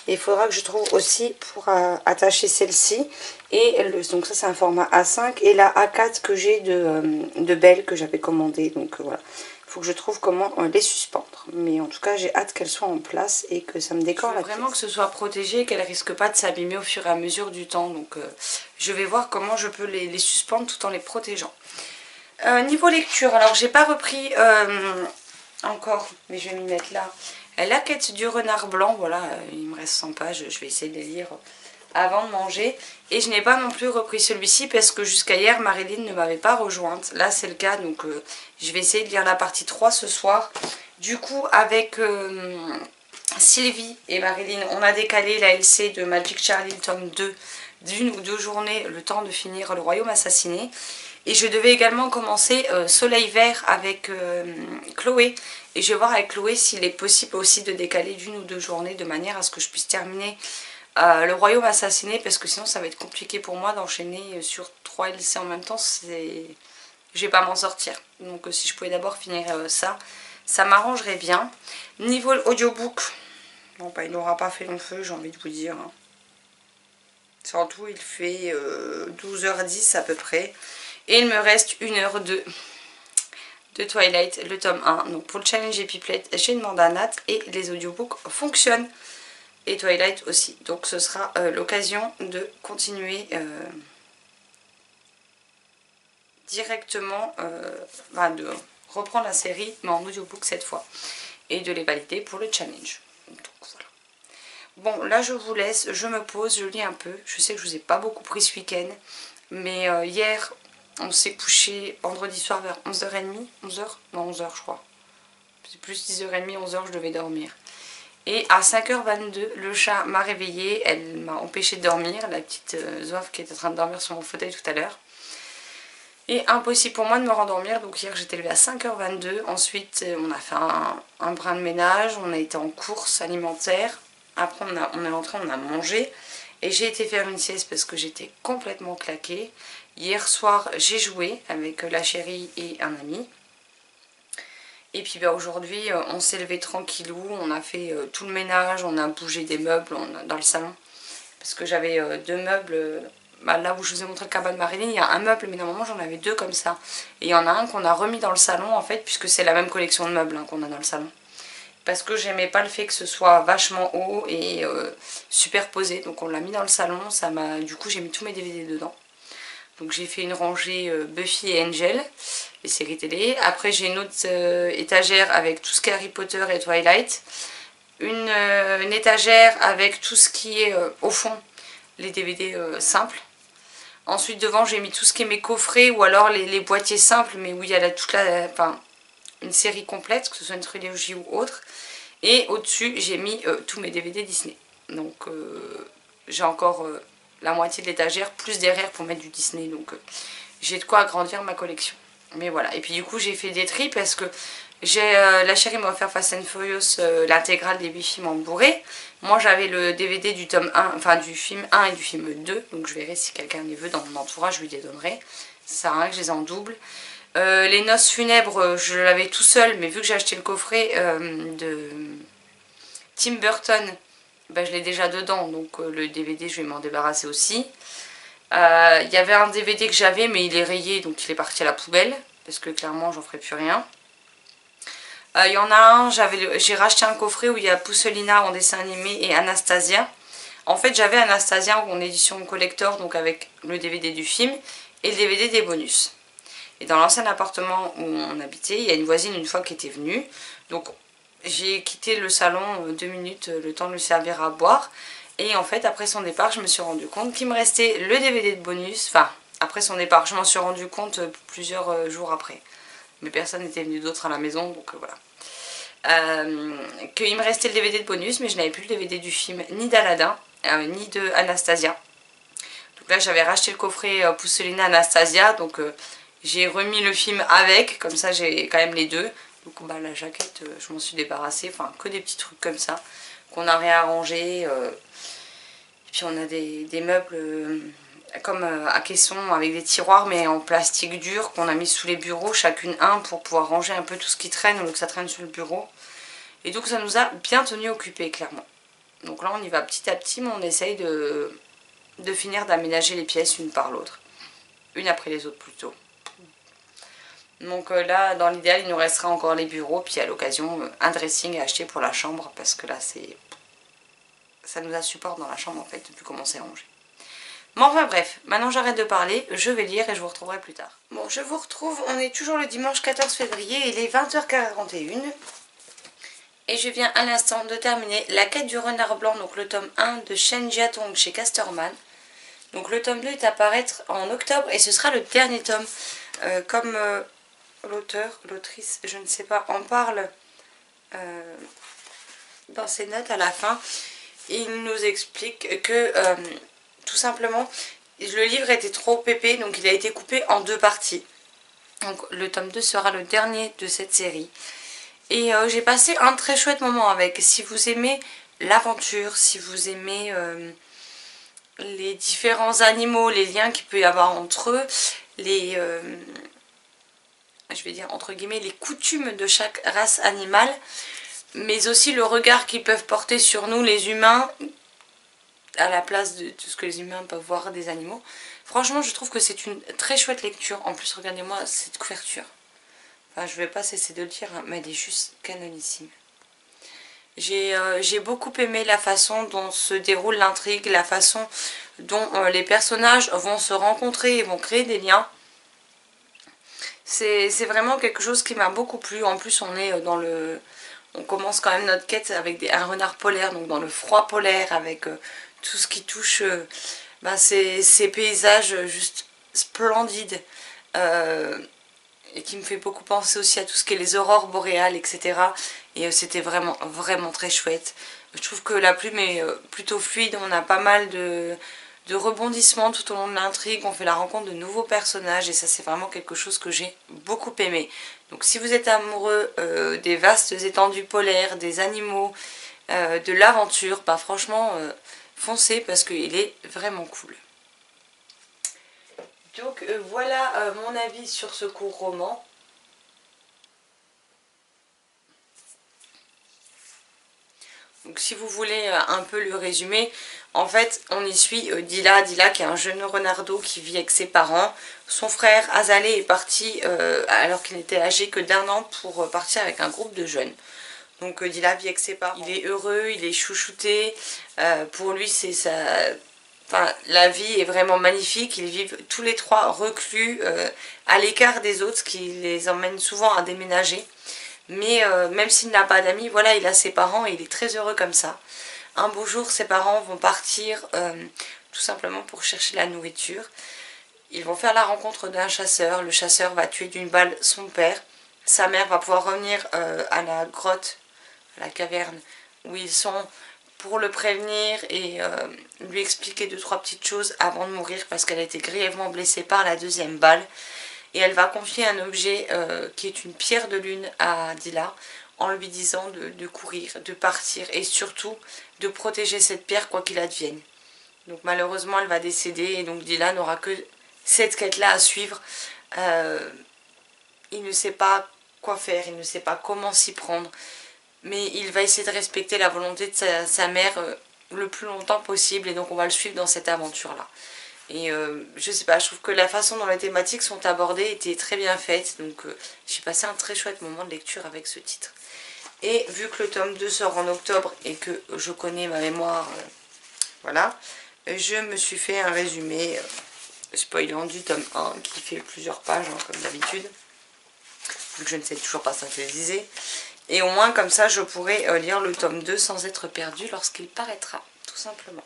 Et il faudra que je trouve aussi pour attacher celle-ci. Et donc ça c'est un format A5 et la A4 que j'ai de Belle que j'avais commandé. Donc voilà, il faut que je trouve comment les suspendre. Mais en tout cas j'ai hâte qu'elles soient en place et que ça me décore la pièce. Vraiment que ce soit protégé et qu'elles ne risquent pas de s'abîmer au fur et à mesure du temps. Donc je vais voir comment je peux les suspendre tout en les protégeant. Niveau lecture, alors j'ai pas repris encore, mais je vais m'y mettre là. La quête du renard blanc, voilà, il me reste 100 pages, je vais essayer de les lire avant de manger. Et je n'ai pas non plus repris celui-ci parce que jusqu'à hier, Marilyn ne m'avait pas rejointe. Là, c'est le cas, donc je vais essayer de lire la partie 3 ce soir. Du coup, avec Sylvie et Marilyn, on a décalé la LC de Magic Charlie tome 2 d'une ou deux journées, le temps de finir Le Royaume Assassiné. Et je devais également commencer Soleil Vert avec Chloé. Et je vais voir avec Chloé s'il est possible aussi de décaler d'une ou deux journées de manière à ce que je puisse terminer Le Royaume Assassiné. Parce que sinon ça va être compliqué pour moi d'enchaîner sur 3 LC en même temps. Je vais pas m'en sortir. Donc si je pouvais d'abord finir ça, ça m'arrangerait bien. Niveau audiobook, bon, bah, il n'aura pas fait long feu, j'ai envie de vous dire. Surtout il fait 12h10 à peu près. Et il me reste 1h02 de Twilight, le tome 1. Donc pour le challenge Epiplet, j'ai demandé à Nat et les audiobooks fonctionnent. Et Twilight aussi. Donc ce sera l'occasion de continuer directement, de reprendre la série, mais en audiobook cette fois. Et de les valider pour le challenge. Donc voilà. Bon, là je vous laisse, je me pose, je lis un peu. Je sais que je vous ai pas beaucoup pris ce week-end. Mais hier... on s'est couché vendredi soir vers 11h30, 11h? Non, 11h je crois. C'est plus 10h30, 11h je devais dormir. Et à 5h22, le chat m'a réveillée, elle m'a empêché de dormir, la petite Zoaf qui était en train de dormir sur mon fauteuil tout à l'heure. Et impossible pour moi de me rendormir, donc hier j'étais levée à 5h22. Ensuite on a fait un brin de ménage, on a été en course alimentaire. Après on est rentré, on a mangé. Et j'ai été faire une sieste parce que j'étais complètement claquée. Hier soir, j'ai joué avec la chérie et un ami. Et puis aujourd'hui, on s'est levé tranquillou. On a fait tout le ménage, on a bougé des meubles dans le salon. Parce que j'avais deux meubles. Là où je vous ai montré le cabas de Marilyn, il y a un meuble, mais normalement j'en avais deux comme ça. Et il y en a un qu'on a remis dans le salon en fait, puisque c'est la même collection de meubles qu'on a dans le salon. Parce que j'aimais pas le fait que ce soit vachement haut et superposé. Donc on l'a mis dans le salon. Du coup j'ai mis tous mes DVD dedans. Donc j'ai fait une rangée Buffy et Angel, les séries télé. Après j'ai une autre étagère avec tout ce qui est Harry Potter et Twilight. Une étagère avec tout ce qui est au fond, les DVD simples. Ensuite devant j'ai mis tout ce qui est mes coffrets ou alors les boîtiers simples mais où il y a enfin, une série complète, que ce soit une trilogie ou autre. Et au-dessus j'ai mis tous mes DVD Disney. Donc j'ai encore la moitié de l'étagère plus derrière pour mettre du Disney. Donc j'ai de quoi agrandir ma collection. Mais voilà, et puis du coup j'ai fait des tris parce que la chérie m'a offert Fast and Furious, l'intégrale des 8 films en Blu-ray. Moi j'avais le DVD du tome 1, enfin du film 1 et du film 2, donc je verrai si quelqu'un les veut dans mon entourage, je lui les donnerai. Ça sert à rien que je les en double. Les noces funèbres, je l'avais tout seul, mais vu que j'ai acheté le coffret de Tim Burton, ben, je l'ai déjà dedans, donc le DVD je vais m'en débarrasser aussi. Il y avait un DVD que j'avais, mais il est rayé, donc il est parti à la poubelle, parce que clairement j'en ferai plus rien. Il y en a un, j'ai racheté un coffret où il y a Pousselina en dessin animé et Anastasia. En fait j'avais Anastasia en édition collector, donc avec le DVD du film et le DVD des bonus. Et dans l'ancien appartement où on habitait, il y a une voisine une fois qui était venue. Donc j'ai quitté le salon 2 minutes, le temps de lui servir à boire. Et en fait après son départ je me suis rendu compte qu'il me restait le DVD de bonus. Enfin après son départ, je m'en suis rendu compte plusieurs jours après. Mais personne n'était venu d'autre à la maison, donc voilà. Qu'il me restait le DVD de bonus, mais je n'avais plus le DVD du film ni d'Aladin, ni de Anastasia. Donc là j'avais racheté le coffret Pousselina Anastasia, donc j'ai remis le film avec, comme ça j'ai quand même les deux. Donc bah, la jaquette, je m'en suis débarrassée, enfin que des petits trucs comme ça, qu'on a réarrangé. Et puis on a des meubles comme à caisson avec des tiroirs mais en plastique dur qu'on a mis sous les bureaux, chacune un, pour pouvoir ranger un peu tout ce qui traîne au lieu que ça traîne sur le bureau. Et donc ça nous a bien tenu occupés clairement. Donc là on y va petit à petit, mais on essaye de finir d'aménager les pièces une par l'autre. Une après les autres plutôt. Donc là dans l'idéal il nous restera encore les bureaux, puis à l'occasion un dressing à acheter pour la chambre, parce que là ça nous insupporte dans la chambre en fait depuis comment c'est rangé. Bon enfin bref, maintenant j'arrête de parler, je vais lire et je vous retrouverai plus tard. Bon, je vous retrouve, on est toujours le dimanche 14 février, il est 20h41. Et je viens à l'instant de terminer La quête du renard blanc, donc le tome 1 de Shen Jiatong chez Casterman. Donc le tome 2 est à paraître en octobre et ce sera le dernier tome. Comme l'auteur, l'autrice, je ne sais pas, en parle dans ses notes à la fin. Il nous explique que tout simplement le livre était trop épais, donc il a été coupé en 2 parties. Donc le tome 2 sera le dernier de cette série. Et j'ai passé un très chouette moment avec. Si vous aimez l'aventure, si vous aimez les différents animaux, les liens qu'il peut y avoir entre eux, je vais dire entre guillemets les coutumes de chaque race animale, mais aussi le regard qu'ils peuvent porter sur nous les humains à la place de tout ce que les humains peuvent voir des animaux. Franchement je trouve que c'est une très chouette lecture. En plus regardez-moi cette couverture. Enfin je vais pas cesser de le dire, hein, mais elle est juste canonissime. J'ai beaucoup aimé la façon dont se déroule l'intrigue, la façon dont les personnages vont se rencontrer et vont créer des liens. C'est vraiment quelque chose qui m'a beaucoup plu. En plus on est dans le... On commence quand même notre quête avec un renard polaire, donc dans le froid polaire, avec tout ce qui touche ces paysages juste splendides. Et qui me fait beaucoup penser aussi à tout ce qui est les aurores boréales, etc. Et c'était vraiment, vraiment très chouette. Je trouve que la plume est plutôt fluide, on a pas mal de rebondissements tout au long de l'intrigue, on fait la rencontre de nouveaux personnages et ça c'est vraiment quelque chose que j'ai beaucoup aimé. Donc si vous êtes amoureux des vastes étendues polaires, des animaux, de l'aventure, bah franchement foncez parce qu'il est vraiment cool. Donc voilà mon avis sur ce court roman. Donc si vous voulez un peu le résumer, en fait on y suit Dila qui est un jeune renardeau qui vit avec ses parents. Son frère Azalée est parti alors qu'il n'était âgé que d'1 an pour partir avec un groupe de jeunes. Donc Dila vit avec ses parents. Il est heureux, il est chouchouté, pour lui c'est ça... Enfin, la vie est vraiment magnifique, ils vivent tous les 3 reclus, à l'écart des autres, ce qui les emmène souvent à déménager. Mais même s'il n'a pas d'amis, voilà, il a ses parents et il est très heureux comme ça. Un beau jour, ses parents vont partir tout simplement pour chercher la nourriture. Ils vont faire la rencontre d'un chasseur. Le chasseur va tuer d'une balle son père. Sa mère va pouvoir revenir à la grotte, à la caverne où ils sont, pour le prévenir et lui expliquer 2-3 petites choses avant de mourir parce qu'elle a été grièvement blessée par la deuxième balle. Et elle va confier un objet qui est une pierre de lune à Dila en lui disant de courir, de partir et surtout de protéger cette pierre quoi qu'il advienne. Donc malheureusement elle va décéder et donc Dila n'aura que cette quête-là à suivre. Il ne sait pas quoi faire, il ne sait pas comment s'y prendre. Mais il va essayer de respecter la volonté de sa mère le plus longtemps possible. Et donc on va le suivre dans cette aventure-là. Et je sais pas, je trouve que la façon dont les thématiques sont abordées était très bien faite. Donc j'ai passé un très chouette moment de lecture avec ce titre. Et vu que le tome 2 sort en octobre et que je connais ma mémoire, voilà, je me suis fait un résumé spoilant du tome 1 qui fait plusieurs pages hein, comme d'habitude. Vu que je ne sais toujours pas synthétiser. Et au moins comme ça je pourrai lire le tome 2 sans être perdue lorsqu'il paraîtra, tout simplement.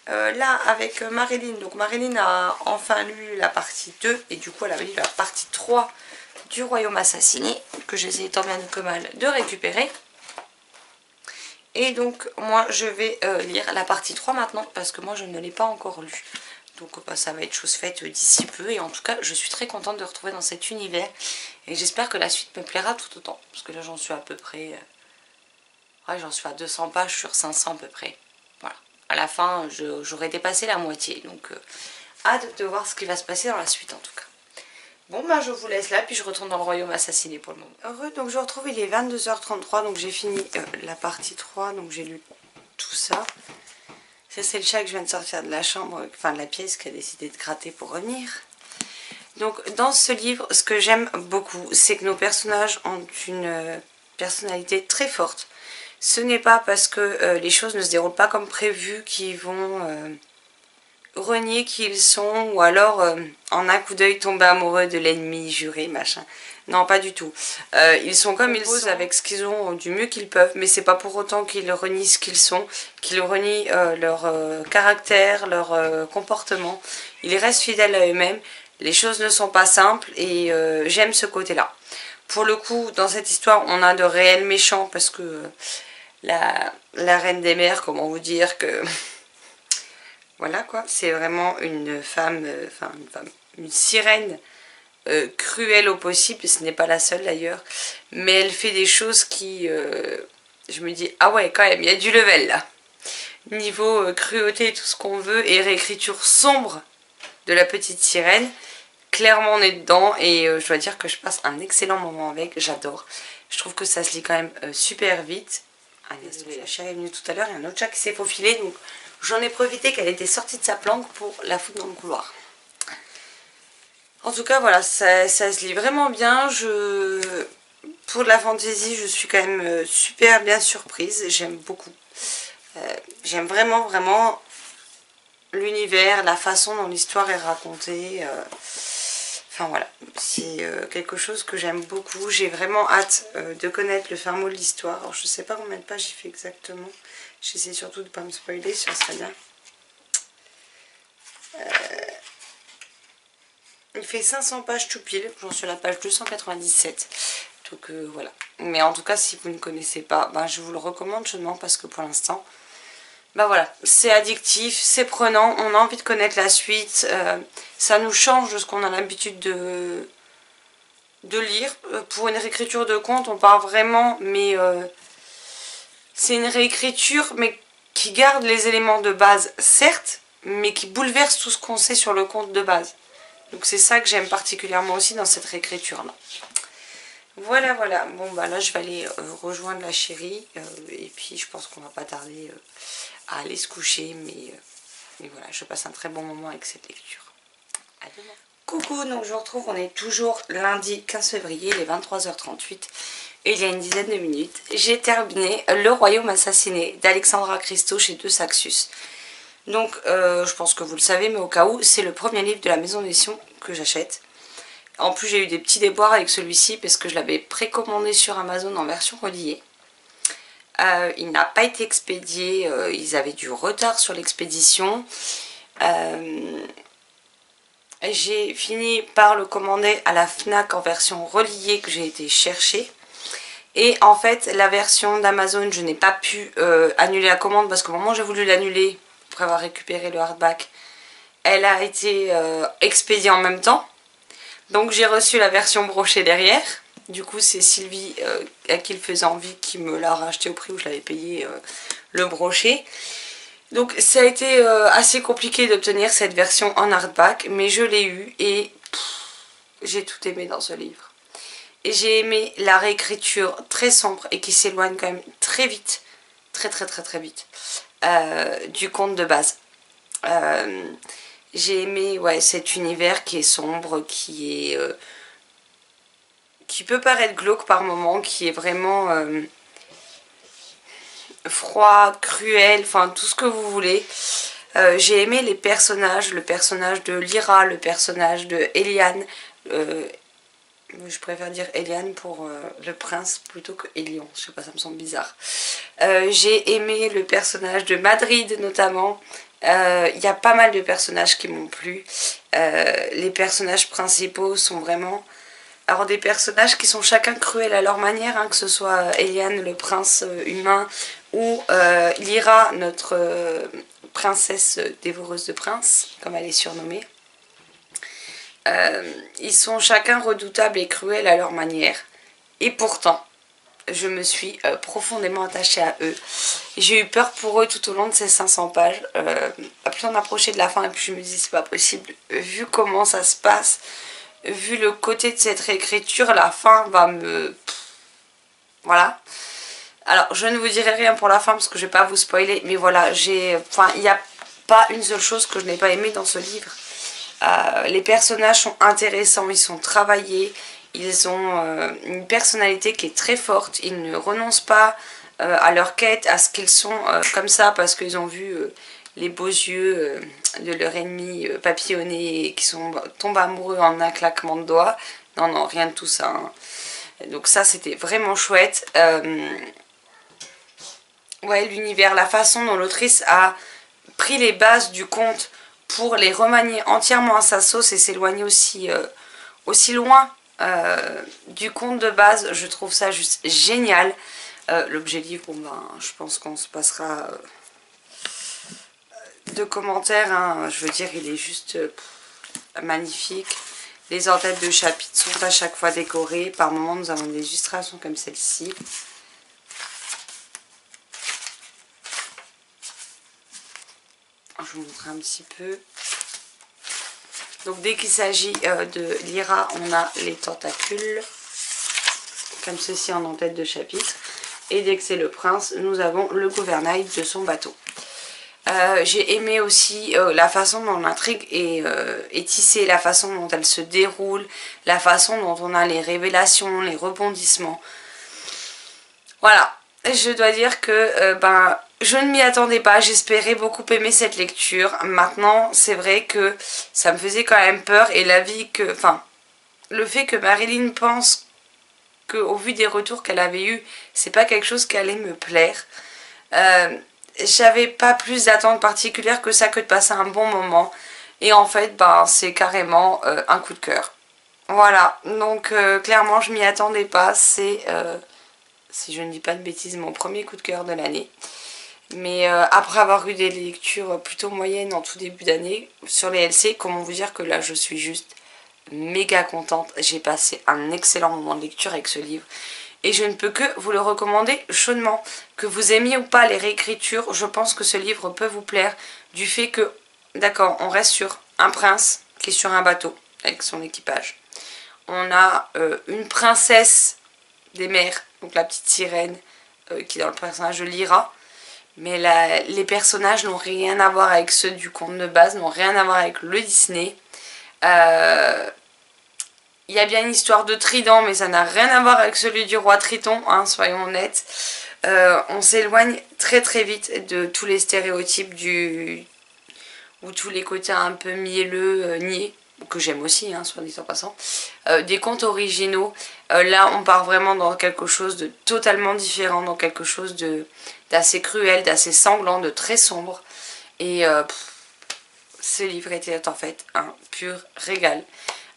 Là avec Marilyn, donc Marilyn a enfin lu la partie 2 et du coup elle avait lu la partie 3 du Royaume Assassiné que j'essaie tant bien que mal de récupérer. Et donc moi je vais lire la partie 3 maintenant parce que moi je ne l'ai pas encore lu. Donc bah, ça va être chose faite d'ici peu et en tout cas je suis très contente de retrouver dans cet univers. Et j'espère que la suite me plaira tout autant. Parce que là j'en suis à peu près... ouais, j'en suis à 200 pages sur 500 à peu près. Voilà. À la fin j'aurai dépassé la moitié. Donc hâte de voir ce qui va se passer dans la suite en tout cas. Bon bah je vous laisse là puis je retourne dans le Royaume Assassiné pour le moment. Heureux, donc je retrouve, il est 22h33 donc j'ai fini la partie 3. Donc j'ai lu tout ça. Ça c'est le chat que je viens de sortir de la chambre, enfin de la pièce qui a décidé de gratter pour revenir. Donc dans ce livre, ce que j'aime beaucoup, c'est que nos personnages ont une personnalité très forte. Ce n'est pas parce que les choses ne se déroulent pas comme prévu qu'ils vont renier qui ils sont ou alors en un coup d'œil tomber amoureux de l'ennemi juré, machin. Non, pas du tout. Ils sont comme ils sont avec ce qu'ils ont du mieux qu'ils peuvent, mais c'est pas pour autant qu'ils renient ce qu'ils sont, qu'ils renient leur caractère, leur comportement. Ils restent fidèles à eux-mêmes. Les choses ne sont pas simples et j'aime ce côté-là. Pour le coup, dans cette histoire, on a de réels méchants parce que la reine des mers, comment vous dire que... Voilà quoi, c'est vraiment une femme, une sirène cruelle au possible, ce n'est pas la seule d'ailleurs, mais elle fait des choses qui, je me dis, ah ouais quand même, il y a du level là. Niveau cruauté, tout ce qu'on veut, et réécriture sombre de la petite sirène, clairement on est dedans, et je dois dire que je passe un excellent moment avec, j'adore. Je trouve que ça se lit quand même super vite. Ah, la chérie est venue tout à l'heure, il y a un autre chat qui s'est faufilé, donc... J'en ai profité qu'elle était sortie de sa planque pour la foutre dans le couloir. En tout cas, voilà, ça se lit vraiment bien. Pour la fantasy, je suis quand même super bien surprise. J'aime beaucoup. J'aime vraiment, vraiment l'univers, la façon dont l'histoire est racontée. Enfin voilà, c'est quelque chose que j'aime beaucoup. J'ai vraiment hâte de connaître le fin mot de l'histoire. Alors je sais pas combien de pages j'ai fait exactement. J'essaie surtout de ne pas me spoiler, ça serait bien. Il fait 500 pages tout pile, j'en suis à la page 297. Donc voilà. Mais en tout cas, si vous ne connaissez pas, ben, je vous le recommande chaudement parce que pour l'instant, ben voilà, c'est addictif, c'est prenant, on a envie de connaître la suite. Ça nous change de ce qu'on a l'habitude de lire. Pour une réécriture de conte, on part vraiment, mais... c'est une réécriture, mais qui garde les éléments de base, certes, mais qui bouleverse tout ce qu'on sait sur le conte de base. Donc c'est ça que j'aime particulièrement aussi dans cette réécriture-là. Voilà, voilà. Bon, bah là, je vais aller rejoindre la chérie. Et puis, je pense qu'on va pas tarder à aller se coucher. Mais voilà, je passe un très bon moment avec cette lecture. À demain. Coucou, donc je vous retrouve. On est toujours lundi 15 février, il est 23h38. Et il y a une dizaine de minutes, j'ai terminé Le Royaume Assassiné d'Alexandra Christo chez De Saxus. Donc, je pense que vous le savez, mais au cas où, c'est le premier livre de la maison d'édition que j'achète. En plus, j'ai eu des petits déboires avec celui-ci parce que je l'avais précommandé sur Amazon en version reliée. Il n'a pas été expédié, ils avaient du retard sur l'expédition. j'ai fini par le commander à la FNAC en version reliée que j'ai été chercher. Et en fait, la version d'Amazon, je n'ai pas pu annuler la commande parce qu'au moment où j'ai voulu l'annuler, après avoir récupéré le hardback, elle a été expédiée en même temps. Donc j'ai reçu la version brochée derrière. Du coup, c'est Sylvie à qui il faisait envie qui me l'a racheté au prix où je l'avais payé le brochet. Donc ça a été assez compliqué d'obtenir cette version en hardback, mais je l'ai eu et j'ai tout aimé dans ce livre. Et j'ai aimé la réécriture très sombre et qui s'éloigne quand même très vite, très vite, du conte de base. J'ai aimé cet univers qui est sombre, qui peut paraître glauque par moments, qui est vraiment froid, cruel, enfin tout ce que vous voulez. J'ai aimé les personnages, le personnage de Lyra, le personnage de Eliane. Je préfère dire Eliane pour le prince plutôt que Elion, je sais pas, ça me semble bizarre. J'ai aimé le personnage de Madrid notamment. Il y a pas mal de personnages qui m'ont plu. Les personnages principaux sont vraiment... Alors des personnages qui sont chacun cruels à leur manière, hein, que ce soit Eliane, le prince humain, ou Lyra, notre princesse dévoreuse de princes, comme elle est surnommée. Ils sont chacun redoutables et cruels à leur manière. Et pourtant, je me suis profondément attachée à eux. J'ai eu peur pour eux tout au long de ces 500 pages. Plus on approchait de la fin, et puis je me dis c'est pas possible. Vu comment ça se passe, vu le côté de cette réécriture, la fin va me... Voilà. Alors, je ne vous dirai rien pour la fin parce que je ne vais pas vous spoiler. Mais voilà, il n'y a pas une seule chose que je n'ai pas aimée dans ce livre. Les personnages sont intéressants, ils sont travaillés. Ils ont une personnalité qui est très forte. Ils ne renoncent pas à leur quête, à ce qu'ils sont comme ça parce qu'ils ont vu... les beaux yeux de leur ennemi papillonné et qui tombent amoureux en un claquement de doigts. Non, rien de tout ça. Hein. Donc ça, c'était vraiment chouette. Ouais, l'univers, la façon dont l'autrice a pris les bases du conte pour les remanier entièrement à sa sauce et s'éloigner aussi loin du conte de base, je trouve ça juste génial. L'objet livre, bon ben, je pense qu'on se passera... de commentaires, hein. Je veux dire, il est juste magnifique. Les en-têtes de chapitres sont à chaque fois décorées. Par moments, nous avons des illustrations comme celle-ci. Je vous montre un petit peu. Donc, dès qu'il s'agit de Lyra, on a les tentacules, comme ceci en en-tête de chapitre. Et dès que c'est le prince, nous avons le gouvernail de son bateau. J'ai aimé aussi la façon dont l'intrigue est tissée, la façon dont elle se déroule, la façon dont on a les révélations, les rebondissements. Voilà, je dois dire que je ne m'y attendais pas, j'espérais beaucoup aimer cette lecture. Maintenant, c'est vrai que ça me faisait quand même peur et le fait que Marilyn pense qu'au vu des retours qu'elle avait eus, c'est pas quelque chose qui allait me plaire. J'avais pas plus d'attente particulière que ça que de passer un bon moment. Et en fait, c'est carrément un coup de cœur. Voilà, donc clairement, je m'y attendais pas. C'est, si je ne dis pas de bêtises, mon premier coup de cœur de l'année. Mais après avoir eu des lectures plutôt moyennes en tout début d'année sur les LC, comment vous dire que là, je suis juste méga contente. J'ai passé un excellent moment de lecture avec ce livre. Et je ne peux que vous le recommander chaudement. Que vous aimiez ou pas les réécritures, je pense que ce livre peut vous plaire. Du fait que, d'accord, on reste sur un prince qui est sur un bateau avec son équipage. On a une princesse des mers, donc la petite sirène, qui est dans le personnage de Lyra. Mais les personnages n'ont rien à voir avec ceux du conte de base, n'ont rien à voir avec le Disney. Il y a bien une histoire de trident, mais ça n'a rien à voir avec celui du roi Triton, hein, soyons honnêtes. On s'éloigne très vite de tous les stéréotypes ou tous les côtés un peu mielleux, niais, que j'aime aussi, hein, soit dit en passant, des contes originaux. Là, on part vraiment dans quelque chose de totalement différent, dans quelque chose d'assez cruel, d'assez sanglant, de très sombre. Et ce livre était en fait un pur régal.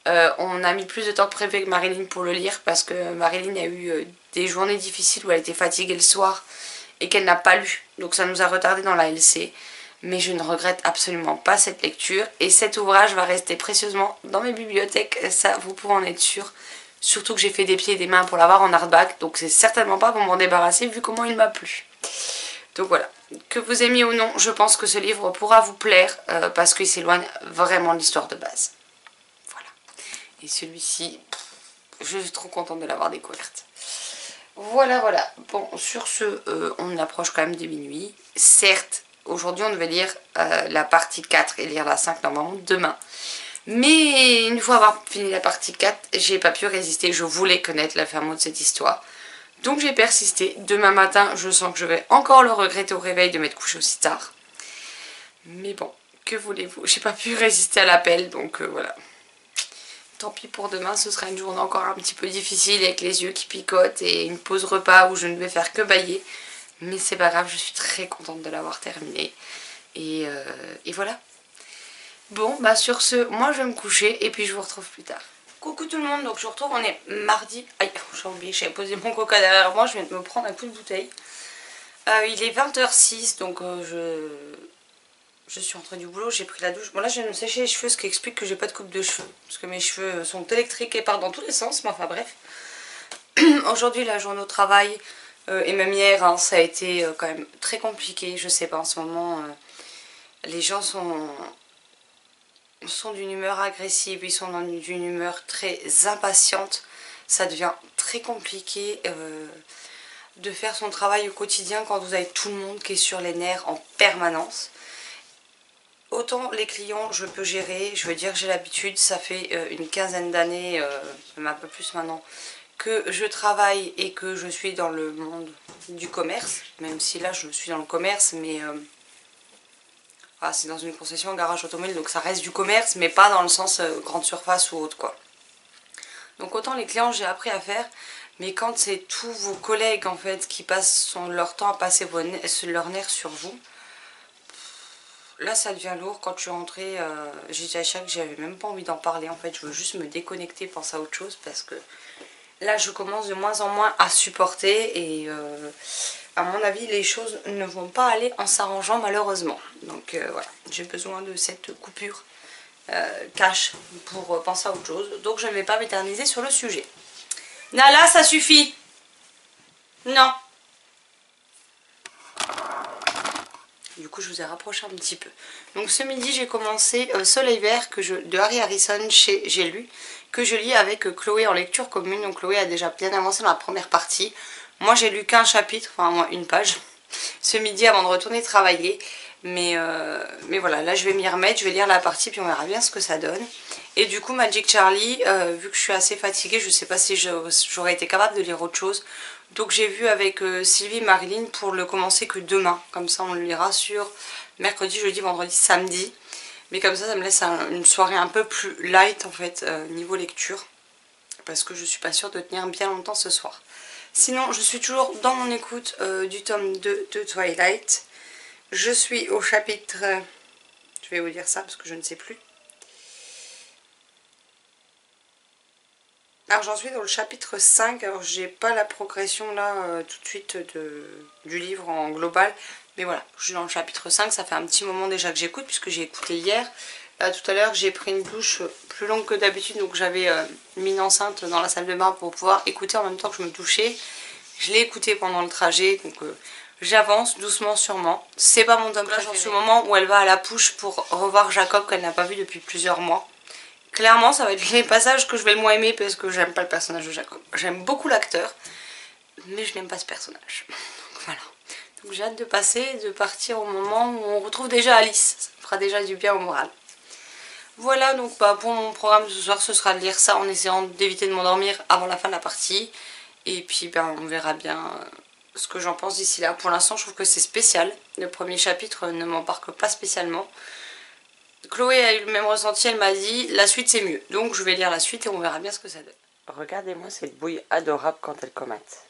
On a mis plus de temps que prévu avec Marilyn pour le lire parce que Marilyn a eu des journées difficiles où elle était fatiguée le soir et qu'elle n'a pas lu. Donc ça nous a retardé dans la LC. Mais je ne regrette absolument pas cette lecture. Et cet ouvrage va rester précieusement dans mes bibliothèques. Ça, vous pouvez en être sûr. Surtout que j'ai fait des pieds et des mains pour l'avoir en hardback. Donc c'est certainement pas pour m'en débarrasser vu comment il m'a plu. Donc voilà. Que vous aimiez ou non, je pense que ce livre pourra vous plaire. Parce qu'il s'éloigne vraiment de l'histoire de base. Voilà. Et celui-ci, je suis trop contente de l'avoir découverte. Voilà, voilà. Bon, sur ce, on approche quand même de minuit. Certes, aujourd'hui on devait lire la partie 4 et lire la 5 normalement demain. Mais une fois avoir fini la partie 4, j'ai pas pu résister. Je voulais connaître la fin mot de cette histoire. Donc j'ai persisté. Demain matin, je sens que je vais encore le regretter au réveil de m'être couché aussi tard. Mais bon, que voulez-vous? J'ai pas pu résister à l'appel, donc voilà. Tant pis pour demain, ce sera une journée encore un petit peu difficile avec les yeux qui picotent et une pause repas où je ne vais faire que bâiller. Mais c'est pas grave, je suis très contente de l'avoir terminé. Et voilà. Bon, bah sur ce, moi je vais me coucher et puis je vous retrouve plus tard. Coucou tout le monde, donc je vous retrouve, on est mardi. Aïe, j'ai oublié, j'avais posé mon coca derrière moi, je viens de me prendre un coup de bouteille. Il est 20h06, donc je suis rentrée du boulot, j'ai pris la douche. Bon là je viens de me sécher les cheveux, ce qui explique que j'ai pas de coupe de cheveux. Parce que mes cheveux sont électriques et partent dans tous les sens, mais enfin bref. Aujourd'hui la journée au travail, et même hier, hein, ça a été quand même très compliqué. Je sais pas, en ce moment, les gens sont d'une humeur agressive, ils sont d'une humeur très impatiente. Ça devient très compliqué de faire son travail au quotidien quand vous avez tout le monde qui est sur les nerfs en permanence. Autant les clients je peux gérer, je veux dire j'ai l'habitude, ça fait une quinzaine d'années, même un peu plus maintenant, que je travaille et que je suis dans le monde du commerce, même si là je suis dans le commerce, mais c'est dans une concession, un garage automobile, donc ça reste du commerce, mais pas dans le sens grande surface ou autre quoi. Donc autant les clients j'ai appris à faire, mais quand c'est tous vos collègues en fait qui passent leur temps à passer leurs nerfs sur vous, là ça devient lourd. Quand je suis rentrée, j'ai dit à Chaque que j'avais même pas envie d'en parler en fait, je veux juste me déconnecter, penser à autre chose parce que là je commence de moins en moins à supporter et à mon avis les choses ne vont pas aller en s'arrangeant malheureusement. Donc voilà, j'ai besoin de cette coupure cash pour penser à autre chose. Donc je ne vais pas m'éterniser sur le sujet. Nala, ça suffit. Non. Du coup je vous ai rapproché un petit peu. Donc ce midi j'ai commencé Soleil Vert de Harry Harrison chez J'ai lu, que je lis avec Chloé en lecture commune. Donc Chloé a déjà bien avancé dans la première partie. Moi j'ai lu qu'un chapitre, enfin moi une page, ce midi avant de retourner travailler. Mais voilà, là je vais m'y remettre, je vais lire la partie puis on verra bien ce que ça donne. Et du coup Magic Charlie, vu que je suis assez fatiguée, je ne sais pas si j'aurais été capable de lire autre chose. Donc j'ai vu avec Sylvie et Marilyn pour le commencer que demain. Comme ça on le lira sur mercredi, jeudi, vendredi, samedi. Mais comme ça me laisse une soirée un peu plus light en fait niveau lecture. Parce que je suis pas sûre de tenir bien longtemps ce soir. Sinon je suis toujours dans mon écoute du tome 2 de Twilight. Je suis au chapitre... je vais vous dire ça parce que je ne sais plus. Alors j'en suis dans le chapitre 5, alors j'ai pas la progression là tout de suite du livre en global. Mais voilà, je suis dans le chapitre 5, ça fait un petit moment déjà que j'écoute puisque j'ai écouté hier. Tout à l'heure j'ai pris une douche plus longue que d'habitude, donc j'avais mis une enceinte dans la salle de bain pour pouvoir écouter en même temps que je me douchais. Je l'ai écouté pendant le trajet, donc j'avance doucement sûrement. C'est pas mon tome préféré. Là, genre ce moment où elle va à la Pouche pour revoir Jacob qu'elle n'a pas vu depuis plusieurs mois. Clairement ça va être les passages que je vais le moins aimer parce que j'aime pas le personnage de Jacob. J'aime beaucoup l'acteur, mais je n'aime pas ce personnage. Donc voilà. Donc j'ai hâte de partir au moment où on retrouve déjà Alice. Ça me fera déjà du bien au moral. Voilà, donc pour mon programme ce soir ce sera de lire ça en essayant d'éviter de m'endormir avant la fin de la partie. Et puis on verra bien ce que j'en pense d'ici là. Pour l'instant je trouve que c'est spécial. Le premier chapitre ne m'embarque pas spécialement. Chloé a eu le même ressenti, elle m'a dit la suite c'est mieux. Donc je vais lire la suite et on verra bien ce que ça donne. Regardez-moi cette bouille adorable quand elle comate.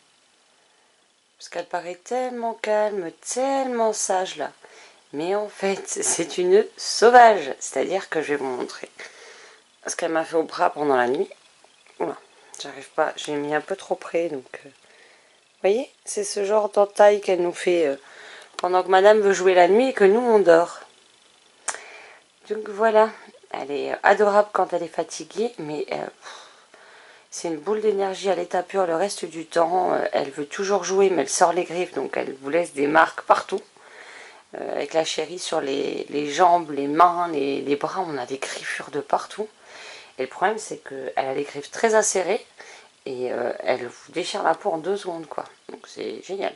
Parce qu'elle paraît tellement calme, tellement sage là. Mais en fait, c'est une sauvage. C'est-à-dire que je vais vous montrer ce qu'elle m'a fait au bras pendant la nuit. Oula, j'arrive pas, j'ai mis un peu trop près, donc... Vous voyez, c'est ce genre d'entaille qu'elle nous fait pendant que madame veut jouer la nuit et que nous, on dort. Donc voilà, elle est adorable quand elle est fatiguée, mais c'est une boule d'énergie à l'état pur le reste du temps. Elle veut toujours jouer, mais elle sort les griffes, donc elle vous laisse des marques partout. Avec la chérie sur les jambes, les mains, les bras, on a des griffures de partout. Et le problème, c'est qu'elle a les griffes très acérées et elle vous déchire la peau en 2 secondes, quoi. Donc c'est génial.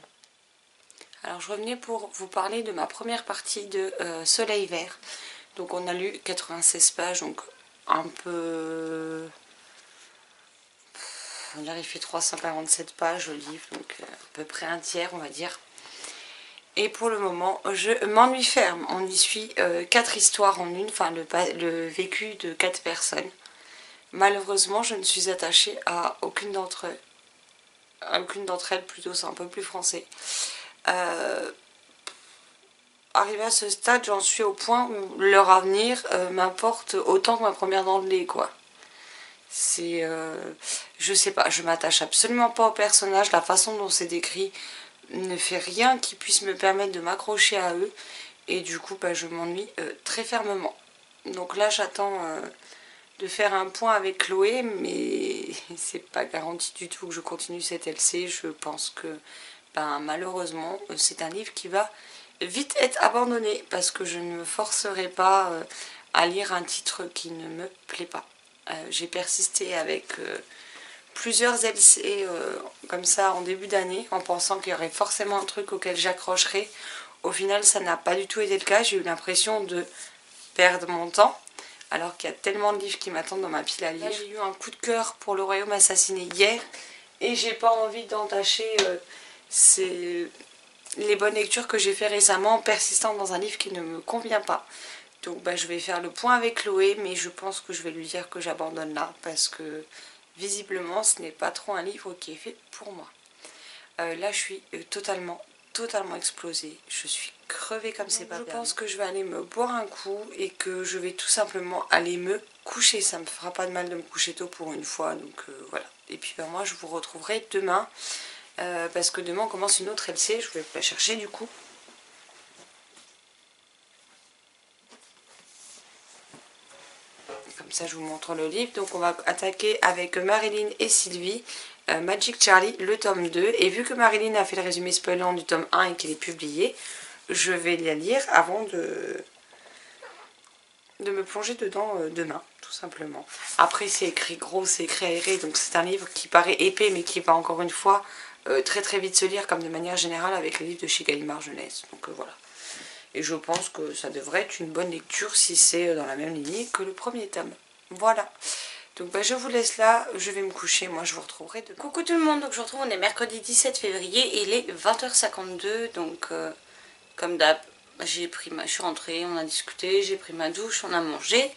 Alors je revenais pour vous parler de ma première partie de Soleil Vert. Donc on a lu 96 pages, donc un peu... On a fait 347 pages le livre, donc à peu près un tiers on va dire. Et pour le moment, je m'ennuie ferme. On y suit 4 histoires en une, enfin le vécu de 4 personnes. Malheureusement, je ne suis attachée à aucune d'entre elles. Plutôt, c'est un peu plus français. Arrivé à ce stade, j'en suis au point où leur avenir m'importe autant que ma première dent de lait, quoi. C'est... je sais pas, je m'attache absolument pas au personnage. La façon dont c'est décrit ne fait rien qui puisse me permettre de m'accrocher à eux. Et du coup, bah, je m'ennuie très fermement. Donc là, j'attends de faire un point avec Chloé, mais c'est pas garanti du tout que je continue cette LC. Je pense que, ben, malheureusement, c'est un livre qui va vite être abandonné parce que je ne me forcerai pas à lire un titre qui ne me plaît pas. J'ai persisté avec plusieurs LC comme ça en début d'année en pensant qu'il y aurait forcément un truc auquel j'accrocherais. Au final, ça n'a pas du tout été le cas. J'ai eu l'impression de perdre mon temps alors qu'il y a tellement de livres qui m'attendent dans ma pile à lire. J'ai eu un coup de cœur pour Le Royaume assassiné hier et j'ai pas envie d'entacher les bonnes lectures que j'ai fait récemment en persistant dans un livre qui ne me convient pas. Donc bah, je vais faire le point avec Chloé, mais je pense que je vais lui dire que j'abandonne là parce que visiblement ce n'est pas trop un livre qui est fait pour moi. Là je suis totalement explosée, je suis crevée comme c'est pas. Je pense que je vais aller me boire un coup et que je vais tout simplement aller me coucher. Ça me fera pas de mal de me coucher tôt pour une fois, donc voilà. Et puis ben, moi je vous retrouverai demain parce que demain on commence une autre LC, je vais la chercher du coup. Comme ça je vous montre le livre. Donc on va attaquer avec Marilyn et Sylvie, Magic Charlie, le tome 2. Et vu que Marilyn a fait le résumé spoilant du tome 1 et qu'il est publié, je vais la lire avant de me plonger dedans demain, tout simplement. Après c'est écrit gros, c'est écrit aéré, donc c'est un livre qui paraît épais mais qui va encore une fois très vite se lire comme de manière générale avec les livres de chez Gallimard Jeunesse. Donc voilà. Et je pense que ça devrait être une bonne lecture si c'est dans la même lignée que le premier tome. Voilà. Donc bah, je vous laisse là, je vais me coucher, moi je vous retrouverai demain. Coucou tout le monde, donc je vous retrouve, on est mercredi 17 février et il est 20h52, donc comme d'hab, je suis rentrée, on a discuté, j'ai pris ma douche, on a mangé.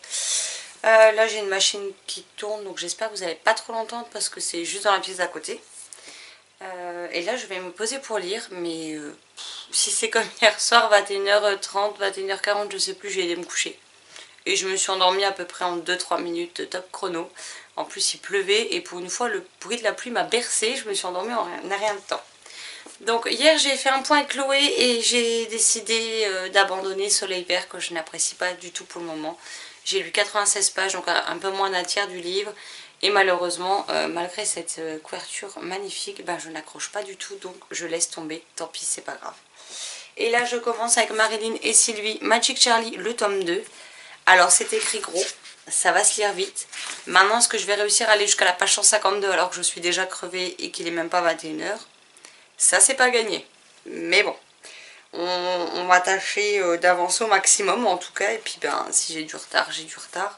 Là j'ai une machine qui tourne, donc j'espère que vous n'allez pas trop l'entendre parce que c'est juste dans la pièce d'à côté. Et là je vais me poser pour lire, mais si c'est comme hier soir, 21h30, 21h40, je sais plus, j'ai aidé me coucher. Et je me suis endormie à peu près en 2-3 minutes, top chrono. En plus il pleuvait et pour une fois le bruit de la pluie m'a bercée, je me suis endormie en rien de temps. Donc hier j'ai fait un point avec Chloé et j'ai décidé d'abandonner Soleil Vert que je n'apprécie pas du tout pour le moment. J'ai lu 96 pages, donc un peu moins d'un tiers du livre. Et malheureusement, malgré cette couverture magnifique, ben, je n'accroche pas du tout, donc je laisse tomber, tant pis, c'est pas grave. Et là, je commence avec Marilyn et Sylvie, Magic Charlie, le tome 2. Alors, c'est écrit gros, ça va se lire vite. Maintenant, est-ce que je vais réussir à aller jusqu'à la page 152 alors que je suis déjà crevée et qu'il n'est même pas 21h? Ça, c'est pas gagné. Mais bon, on va tâcher d'avancer au maximum, en tout cas. Et puis, ben, si j'ai du retard, j'ai du retard.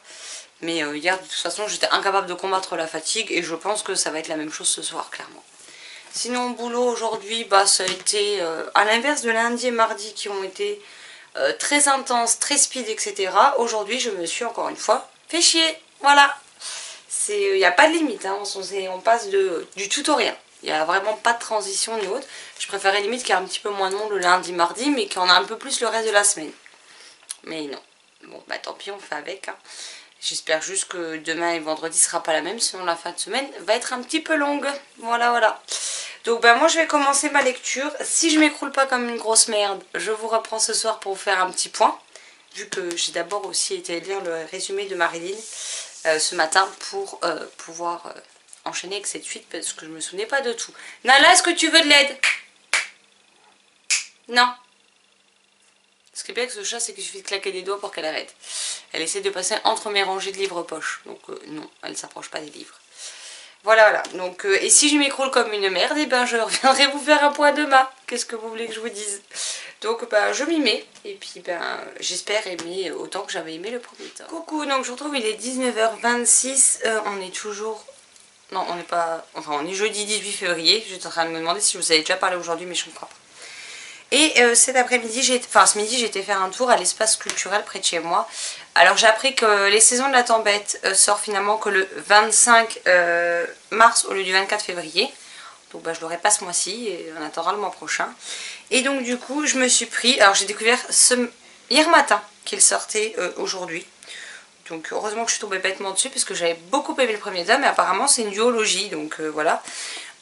Mais hier, de toute façon, j'étais incapable de combattre la fatigue et je pense que ça va être la même chose ce soir, clairement. Sinon, au boulot, aujourd'hui, bah, ça a été, à l'inverse de lundi et mardi qui ont été très intenses, très speed, etc. Aujourd'hui, je me suis encore une fois fait chier. Voilà. Il n'y a pas de limite, hein. On passe du tout au rien. Il n'y a vraiment pas de transition ni autre. Je préférais limite qu'il y ait un petit peu moins de monde le lundi, mardi, mais qu'il y en a un peu plus le reste de la semaine. Mais non. Bon, bah tant pis, on fait avec. Hein. J'espère juste que demain et vendredi sera pas la même, sinon la fin de semaine va être un petit peu longue. Voilà, voilà. Donc bah moi je vais commencer ma lecture. Si je m'écroule pas comme une grosse merde, je vous reprends ce soir pour vous faire un petit point. Vu que j'ai d'abord aussi été lire le résumé de Marilyn ce matin pour pouvoir enchaîner avec cette suite parce que je me souvenais pas de tout. Nala, est-ce que tu veux de l'aide? Non. Ce qui est bien avec ce chat, c'est qu'il suffit de claquer des doigts pour qu'elle arrête. Elle essaie de passer entre mes rangées de livres poche. Donc non, elle ne s'approche pas des livres. Voilà, voilà. Donc, et si je m'écroule comme une merde, et ben je reviendrai vous faire un point demain. Qu'est-ce que vous voulez que je vous dise? Donc ben, je m'y mets. Et puis ben j'espère aimer autant que j'avais aimé le premier temps. Coucou, donc je vous retrouve, il est 19h26. On est toujours... Non, on n'est pas... Enfin, on est jeudi 18 février. J'étais en train de me demander si je vous avais déjà parlé aujourd'hui, mais je ne crois pas. Et cet après-midi, ce midi, j'ai été faire un tour à l'espace culturel près de chez moi. Alors j'ai appris que les saisons de la tempête sortent finalement que le 25 mars au lieu du 24 février. Donc bah, je l'aurai pas ce mois-ci et on attendra le mois prochain. Et donc du coup, je me suis pris... Alors j'ai découvert hier matin qu'il sortait aujourd'hui. Donc heureusement que je suis tombée bêtement dessus parce que j'avais beaucoup aimé le premier tome. Et apparemment c'est une duologie, donc voilà.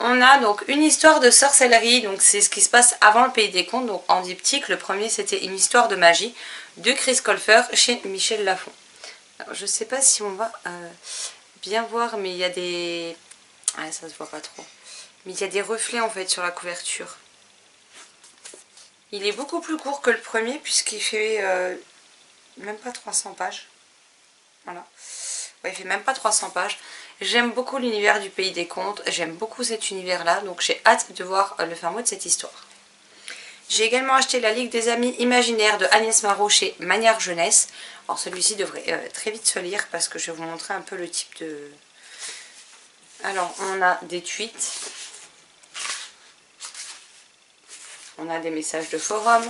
On a donc une histoire de sorcellerie, donc c'est ce qui se passe avant le Pays des Contes, donc en diptyque. Le premier c'était une histoire de magie de Chris Colfer chez Michel Lafon. Alors je sais pas si on va bien voir, mais il y a des... Ah, ça se voit pas trop. Mais il y a des reflets en fait sur la couverture. Il est beaucoup plus court que le premier puisqu'il fait même pas 300 pages. Voilà. Ouais, il fait même pas 300 pages. J'aime beaucoup l'univers du Pays des Contes, j'aime beaucoup cet univers-là, donc j'ai hâte de voir le fin mot de cette histoire. J'ai également acheté la Ligue des Amis Imaginaires de Agnès Marot chez Manière Jeunesse. Alors celui-ci devrait très vite se lire parce que je vais vous montrer un peu le type de... Alors on a des tweets, on a des messages de forum,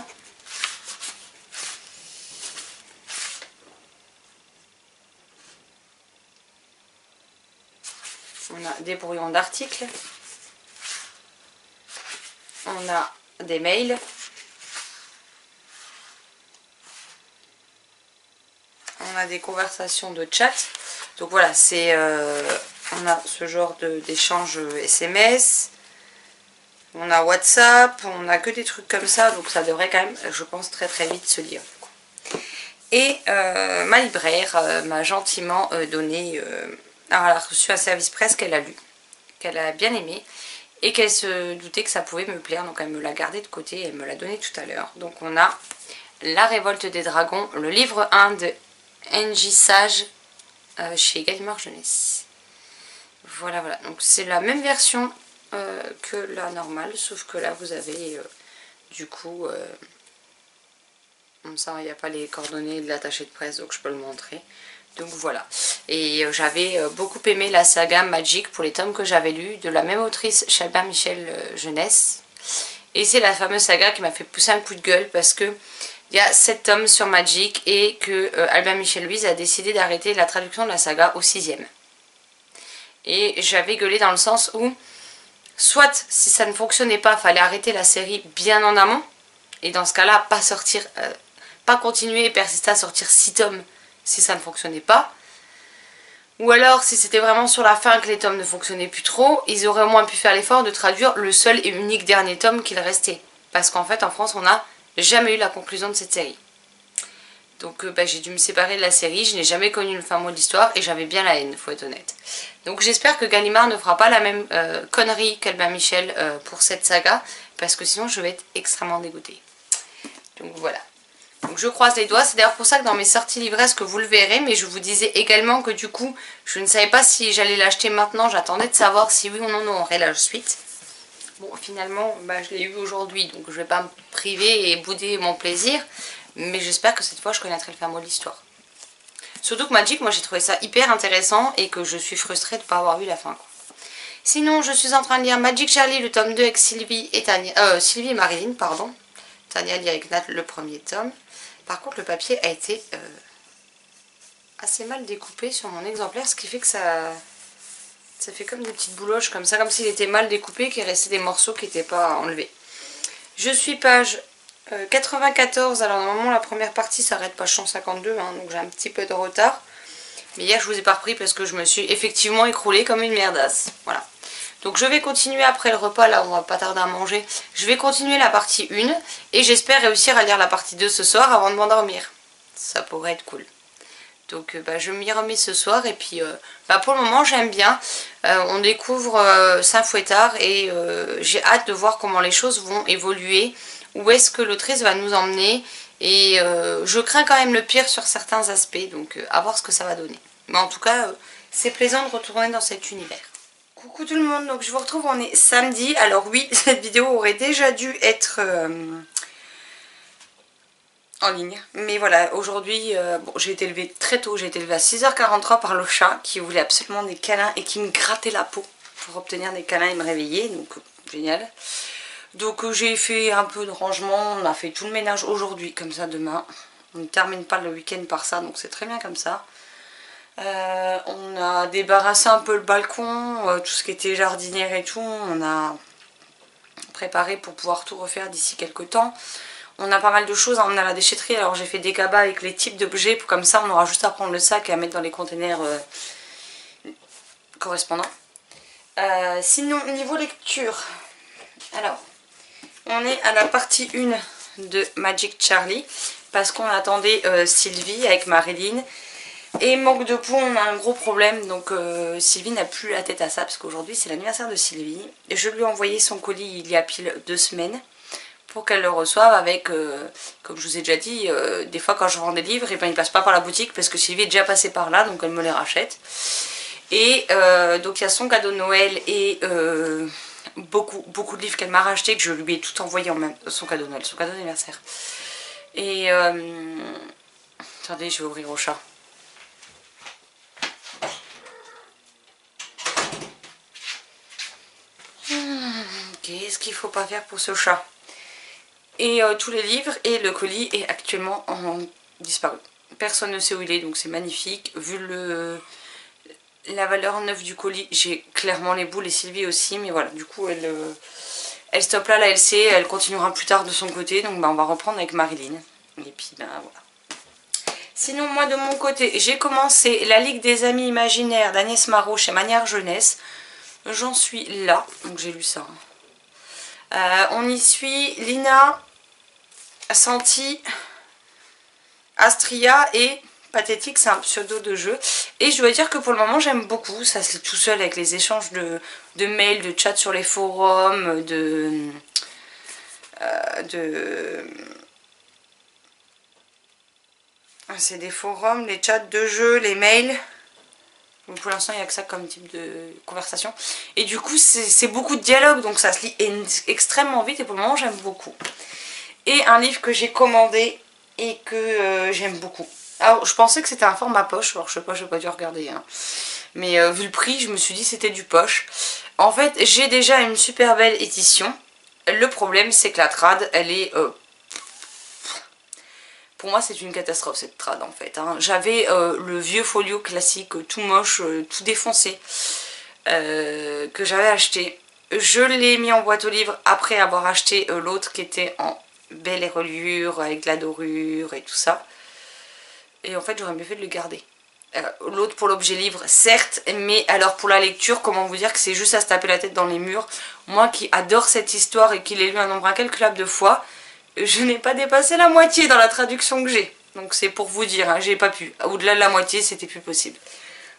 on a des brouillons d'articles, on a des mails, on a des conversations de chat. Donc voilà, c'est on a ce genre d'échange SMS, on a WhatsApp, on a que des trucs comme ça, donc ça devrait quand même, je pense, très très vite se lire. Et ma libraire m'a gentiment donné... alors elle a reçu un service presse qu'elle a lu, qu'elle a bien aimé, et qu'elle se doutait que ça pouvait me plaire, donc elle me l'a gardé de côté, elle me l'a donné tout à l'heure. Donc on a La Révolte des Dragons, le livre 1 de Angie Sage chez Gallimard Jeunesse. Voilà, voilà, donc c'est la même version que la normale, sauf que là vous avez du coup... Comme ça, il n'y a pas les coordonnées de l'attaché de presse, donc je peux le montrer. Donc voilà. Et j'avais beaucoup aimé la saga Magic pour les tomes que j'avais lus, de la même autrice, Albin Michel Jeunesse. Et c'est la fameuse saga qui m'a fait pousser un coup de gueule parce que il y a 7 tomes sur Magic et que Albin Michel Louise a décidé d'arrêter la traduction de la saga au 6e. Et j'avais gueulé dans le sens où, soit si ça ne fonctionnait pas, il fallait arrêter la série bien en amont. Et dans ce cas-là, pas sortir... pas continuer et persister à sortir 6 tomes si ça ne fonctionnait pas. Ou alors, si c'était vraiment sur la fin que les tomes ne fonctionnaient plus trop, ils auraient au moins pu faire l'effort de traduire le seul et unique dernier tome qu'il restait. Parce qu'en fait, en France, on n'a jamais eu la conclusion de cette série. Donc j'ai dû me séparer de la série, je n'ai jamais connu le fin mot de l'histoire et j'avais bien la haine, faut être honnête. Donc j'espère que Gallimard ne fera pas la même connerie qu'Albin Michel pour cette saga, parce que sinon je vais être extrêmement dégoûtée. Donc voilà. Donc je croise les doigts, c'est d'ailleurs pour ça que dans mes sorties livresques vous le verrez, mais je vous disais également que du coup je ne savais pas si j'allais l'acheter maintenant, j'attendais de savoir si oui ou non on aurait la suite. Bon finalement je l'ai eu aujourd'hui, donc je ne vais pas me priver et bouder mon plaisir, mais j'espère que cette fois je connaîtrai le fin mot de l'histoire. Surtout que Magic, moi j'ai trouvé ça hyper intéressant et que je suis frustrée de ne pas avoir vu la fin, quoi. Sinon je suis en train de lire Magic Charlie, le tome 2 avec Sylvie et Tania, Sylvie et Marilyn, pardon. Tania lit avec Nat le premier tome. Par contre le papier a été assez mal découpé sur mon exemplaire, ce qui fait que ça Ça fait comme des petites bouloches comme ça, comme s'il était mal découpé, qu'il restait des morceaux qui n'étaient pas enlevés. Je suis page 94, alors normalement la première partie s'arrête page 152, hein, donc j'ai un petit peu de retard. Mais hier je vous ai pas repris parce que je me suis effectivement écroulée comme une merdasse. Voilà. Donc je vais continuer après le repas, là on va pas tarder à manger. Je vais continuer la partie 1 et j'espère réussir à lire la partie 2 ce soir avant de m'endormir. Ça pourrait être cool. Donc je m'y remets ce soir et puis pour le moment j'aime bien. On découvre Saint-Fouettard et j'ai hâte de voir comment les choses vont évoluer. Où est-ce que l'autrice va nous emmener. Et je crains quand même le pire sur certains aspects. Donc à voir ce que ça va donner. Mais en tout cas c'est plaisant de retourner dans cet univers. Coucou tout le monde, donc je vous retrouve, on est samedi. Alors oui, cette vidéo aurait déjà dû être... en ligne, mais voilà, aujourd'hui bon, j'ai été levée très tôt, j'ai été levée à 6h43 par le chat qui voulait absolument des câlins et qui me grattait la peau pour obtenir des câlins et me réveiller, donc génial. Donc j'ai fait un peu de rangement, on a fait tout le ménage aujourd'hui, comme ça demain on ne termine pas le week-end par ça, donc c'est très bien comme ça. On a débarrassé un peu le balcon, tout ce qui était jardinière et tout, on a préparé pour pouvoir tout refaire d'ici quelques temps. On a pas mal de choses à emmener à la déchetterie, alors j'ai fait des cabas avec les types d'objets, comme ça on aura juste à prendre le sac et à mettre dans les containers correspondants. Sinon, niveau lecture, alors on est à la partie 1 de Magic Charlie, parce qu'on attendait Sylvie avec Marilyn. Et manque de peau, on a un gros problème, donc Sylvie n'a plus la tête à ça, parce qu'aujourd'hui c'est l'anniversaire de Sylvie. Et je lui ai envoyé son colis il y a pile 2 semaines. Pour qu'elle le reçoive avec, comme je vous ai déjà dit, des fois quand je vends des livres, et ben, ils passent pas par la boutique parce que Sylvie est déjà passée par là, donc elle me les rachète. Et donc il y a son cadeau de Noël et beaucoup de livres qu'elle m'a racheté, que je lui ai tout envoyé en même son cadeau de Noël, son cadeau d'anniversaire. Et attendez, je vais ouvrir au chat. Qu'est-ce qu'il faut pas faire pour ce chat? Et tous les livres, et le colis est actuellement en disparu. Personne ne sait où il est, donc c'est magnifique. Vu la valeur neuve du colis, j'ai clairement les boules et Sylvie aussi, mais voilà, du coup elle stoppe là la LC, elle continuera plus tard de son côté, donc on va reprendre avec Marilyn. Et puis voilà. Sinon moi de mon côté, j'ai commencé la Ligue des Amis Imaginaires d'Agnès Marot chez Manière Jeunesse. J'en suis là, donc j'ai lu ça. On y suit Lina, Santi, Astria et Pathétique, c'est un pseudo de jeu. Et je dois dire que pour le moment j'aime beaucoup, ça se lit tout seul avec les échanges de mails, de chats sur les forums, c'est des forums, les chats de jeux, les mails. Pour l'instant il n'y a que ça comme type de conversation. Et du coup c'est beaucoup de dialogue, donc ça se lit extrêmement vite et pour le moment j'aime beaucoup. Et un livre que j'ai commandé et que j'aime beaucoup. Alors je pensais que c'était un format poche, alors je sais pas, j'ai pas dû regarder. Hein. Mais vu le prix, je me suis dit c'était du poche. En fait, j'ai déjà une super belle édition. Le problème c'est que la trad, elle est... Pour moi c'est une catastrophe cette trad en fait. Hein. J'avais le vieux folio classique, tout moche, tout défoncé, que j'avais acheté. Je l'ai mis en boîte aux livres après avoir acheté l'autre qui était en belle reliure, avec de la dorure et tout ça. Et en fait j'aurais mieux fait de le garder. L'autre pour l'objet livre certes, mais alors pour la lecture, comment vous dire que c'est juste à se taper la tête dans les murs. Moi qui adore cette histoire et qui l'ai lu un nombre incalculable de fois, je n'ai pas dépassé la moitié dans la traduction que j'ai. Donc c'est pour vous dire, hein, j'ai pas pu. Au-delà de la moitié, c'était plus possible.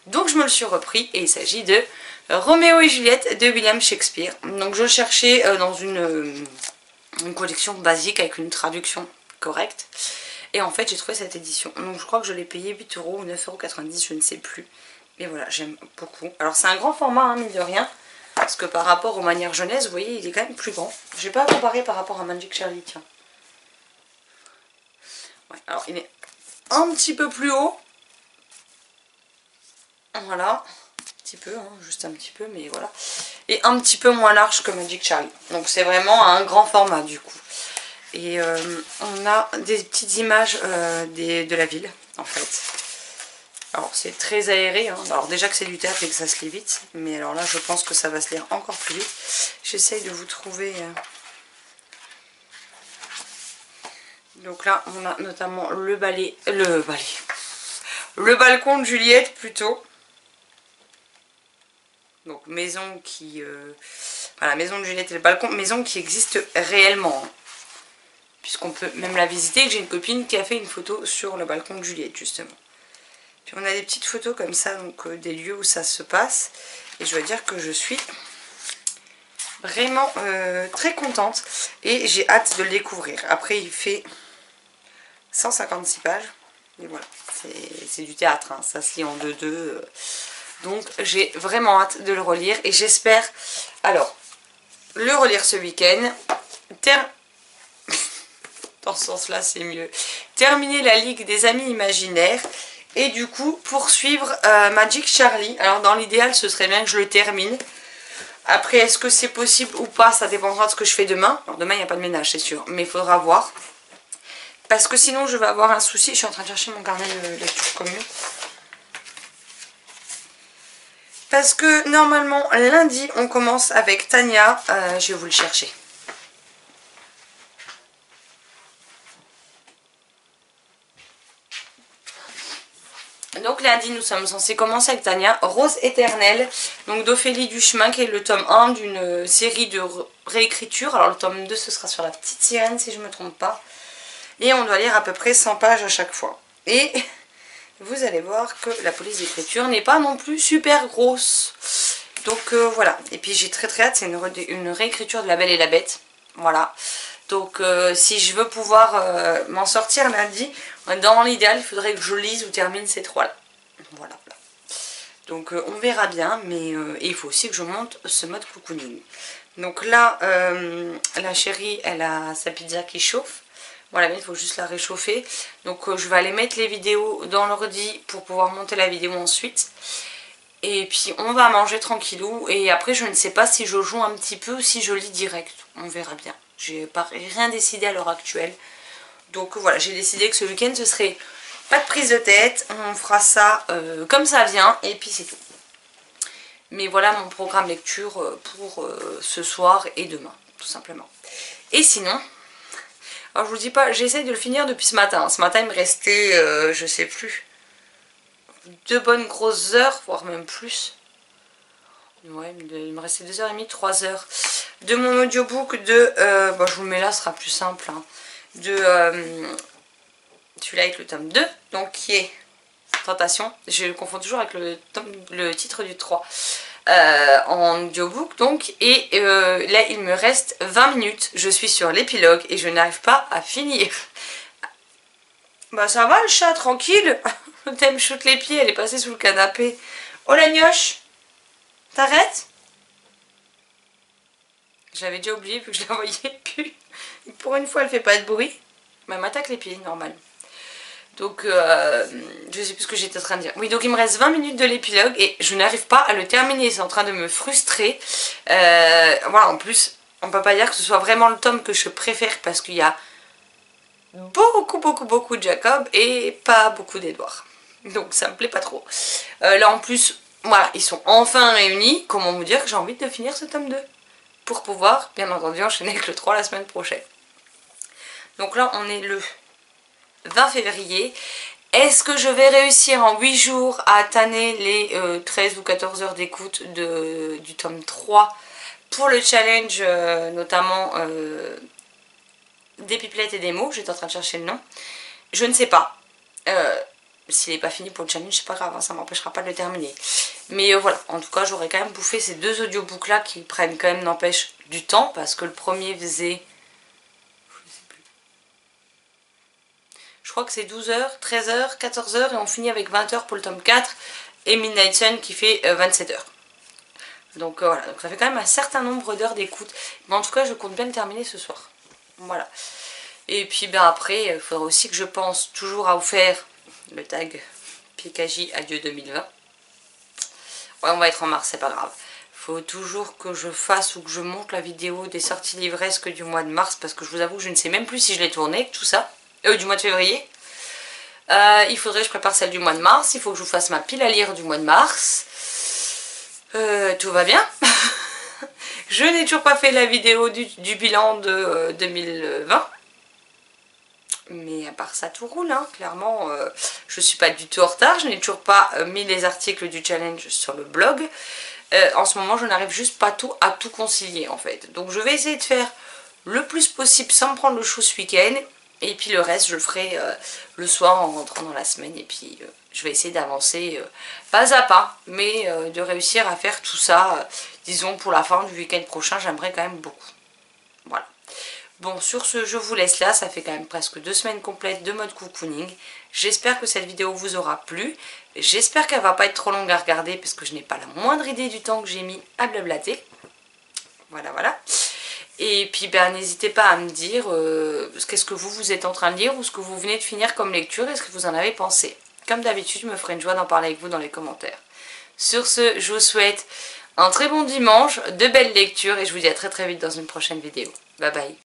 Donc je me le suis repris et il s'agit de Roméo et Juliette de William Shakespeare. Donc je le cherchais dans une collection basique avec une traduction correcte. Et en fait j'ai trouvé cette édition. Donc je crois que je l'ai payé 8 € ou 9,90 €, je ne sais plus. Mais voilà, j'aime beaucoup. Alors c'est un grand format, hein, mine de rien. Parce que par rapport aux Manières Jeunesse, vous voyez, il est quand même plus grand. Je vais pas comparer par rapport à Magic Charlie, tiens. Ouais, alors il est un petit peu plus haut. Voilà. Un petit peu, hein, juste un petit peu, mais voilà. Et un petit peu moins large que Magic Charlie. Donc c'est vraiment un grand format du coup. Et on a des petites images de la ville, en fait. Alors c'est très aéré, hein. Alors déjà que c'est du théâtre et que ça se lit vite, mais alors là je pense que ça va se lire encore plus vite. J'essaye de vous trouver... Donc là on a notamment le balcon de Juliette plutôt. Donc maison qui... Voilà, maison de Juliette et le balcon, maison qui existe réellement. Hein. Puisqu'on peut même la visiter, j'ai une copine qui a fait une photo sur le balcon de Juliette justement. Puis on a des petites photos comme ça, donc des lieux où ça se passe. Et je dois dire que je suis vraiment très contente. Et j'ai hâte de le découvrir. Après il fait 156 pages. Et voilà, c'est du théâtre, hein. Ça se lit en 2-2. Donc j'ai vraiment hâte de le relire. Et j'espère, alors, le relire ce week-end. Dans ce sens-là c'est mieux. Terminer la Ligue des Amis Imaginaires. Et du coup, poursuivre Magic Charlie. Alors dans l'idéal, ce serait bien que je le termine. Après, est-ce que c'est possible ou pas? Ça dépendra de ce que je fais demain. Alors demain, il n'y a pas de ménage, c'est sûr. Mais il faudra voir. Parce que sinon, je vais avoir un souci. Je suis en train de chercher mon carnet de lecture commune. Parce que normalement, lundi, on commence avec Tania. Je vais vous le chercher. Donc lundi, nous sommes censés commencer avec Tania, Rose éternelle, donc d'Ophélie Duchemin, qui est le tome 1 d'une série de réécriture. Alors le tome 2, ce sera sur la petite sirène, si je ne me trompe pas. Et on doit lire à peu près 100 pages à chaque fois. Et vous allez voir que la police d'écriture n'est pas non plus super grosse. Donc voilà. Et puis j'ai très hâte, c'est une réécriture de La Belle et la Bête. Voilà. Donc si je veux pouvoir m'en sortir lundi, dans l'idéal, il faudrait que je lise ou termine ces trois-là. Voilà. Donc on verra bien, mais il faut aussi que je monte ce mode cocooning. Donc là, la chérie, elle a sa pizza qui chauffe. Voilà, mais il faut juste la réchauffer. Donc je vais aller mettre les vidéos dans l'ordi pour pouvoir monter la vidéo ensuite. Et puis on va manger tranquillou. Et après, je ne sais pas si je joue un petit peu ou si je lis direct. On verra bien. J'ai rien décidé à l'heure actuelle. Donc voilà, j'ai décidé que ce week-end, ce serait pas de prise de tête. On fera ça comme ça vient. Et puis c'est tout. Mais voilà mon programme lecture pour ce soir et demain, tout simplement. Et sinon, alors je vous dis pas, j'essaye de le finir depuis ce matin. Ce matin, il me restait, je sais plus, 2 bonnes grosses heures, voire même plus. Ouais, il me restait 2h30, 3 heures de mon audiobook de... bon, je vous le mets là, ce sera plus simple. Hein, de celui-là avec le tome 2, donc qui est Tentation. Je le confonds toujours avec le titre du 3. En audiobook donc. Et là, il me reste 20 minutes. Je suis sur l'épilogue et je n'arrive pas à finir. Bah ça va le chat, tranquille. T'aimes shoot les pieds, elle est passée sous le canapé. Oh la gnoche, t'arrêtes? J'avais déjà oublié vu que je la voyais plus. Pour une fois, elle fait pas de bruit. Mais elle m'attaque les pieds, normal. Donc, je sais plus ce que j'étais en train de dire. Oui, donc il me reste 20 minutes de l'épilogue et je n'arrive pas à le terminer. C'est en train de me frustrer. Voilà, en plus, on peut pas dire que ce soit vraiment le tome que je préfère parce qu'il y a beaucoup de Jacob et pas beaucoup d'Edouard. Donc ça me plaît pas trop. Là en plus, voilà, ils sont enfin réunis. Comment vous dire que j'ai envie de finir ce tome 2 pour pouvoir, bien entendu, enchaîner avec le 3 la semaine prochaine. Donc là, on est le 20 février. Est-ce que je vais réussir en 8 jours à tanner les 13 ou 14 heures d'écoute du tome 3 pour le challenge, notamment des pipelettes et des mots? J'étais en train de chercher le nom. Je ne sais pas. S'il n'est pas fini pour le challenge, c'est pas grave, hein, ça ne m'empêchera pas de le terminer. Mais voilà, en tout cas, j'aurais quand même bouffé ces 2 audiobooks là qui prennent quand même, n'empêche, du temps parce que le premier faisait... Je crois que c'est 12 heures, 13 heures, 14 heures et on finit avec 20 heures pour le tome 4 et Midnight Sun qui fait 27 heures. Donc voilà, donc ça fait quand même un certain nombre d'heures d'écoute. Mais en tout cas, je compte bien le terminer ce soir. Voilà. Et puis ben après, il faudra aussi que je pense toujours à vous faire le tag PKJ Adieu 2020. Ouais, on va être en mars, c'est pas grave. Faut toujours que je fasse ou que je monte la vidéo des sorties livresques du mois de mars parce que je vous avoue que je ne sais même plus si je l'ai tourné, tout ça. Du mois de février. Il faudrait que je prépare celle du mois de mars. Il faut que je vous fasse ma pile à lire du mois de mars. Tout va bien. Je n'ai toujours pas fait la vidéo du bilan de 2020. Mais à part ça, tout roule, hein. Clairement, je suis pas du tout en retard. Je n'ai toujours pas mis les articles du challenge sur le blog. En ce moment, je n'arrive juste pas à tout concilier, en fait. Donc, je vais essayer de faire le plus possible sans me prendre le chou ce week-end. Et puis, le reste, je le ferai le soir en rentrant dans la semaine. Et puis, je vais essayer d'avancer pas à pas. Mais de réussir à faire tout ça, disons, pour la fin du week-end prochain, j'aimerais quand même beaucoup. Voilà. Bon, sur ce, je vous laisse là. Ça fait quand même presque 2 semaines complètes de mode cocooning. J'espère que cette vidéo vous aura plu. J'espère qu'elle va pas être trop longue à regarder parce que je n'ai pas la moindre idée du temps que j'ai mis à blablater. Voilà, voilà. Et puis, ben, n'hésitez pas à me dire qu'est-ce que vous êtes en train de lire ou ce que vous venez de finir comme lecture et ce que vous en avez pensé. Comme d'habitude, je me ferai une joie d'en parler avec vous dans les commentaires. Sur ce, je vous souhaite un très bon dimanche, de belles lectures et je vous dis à très très vite dans une prochaine vidéo. Bye bye.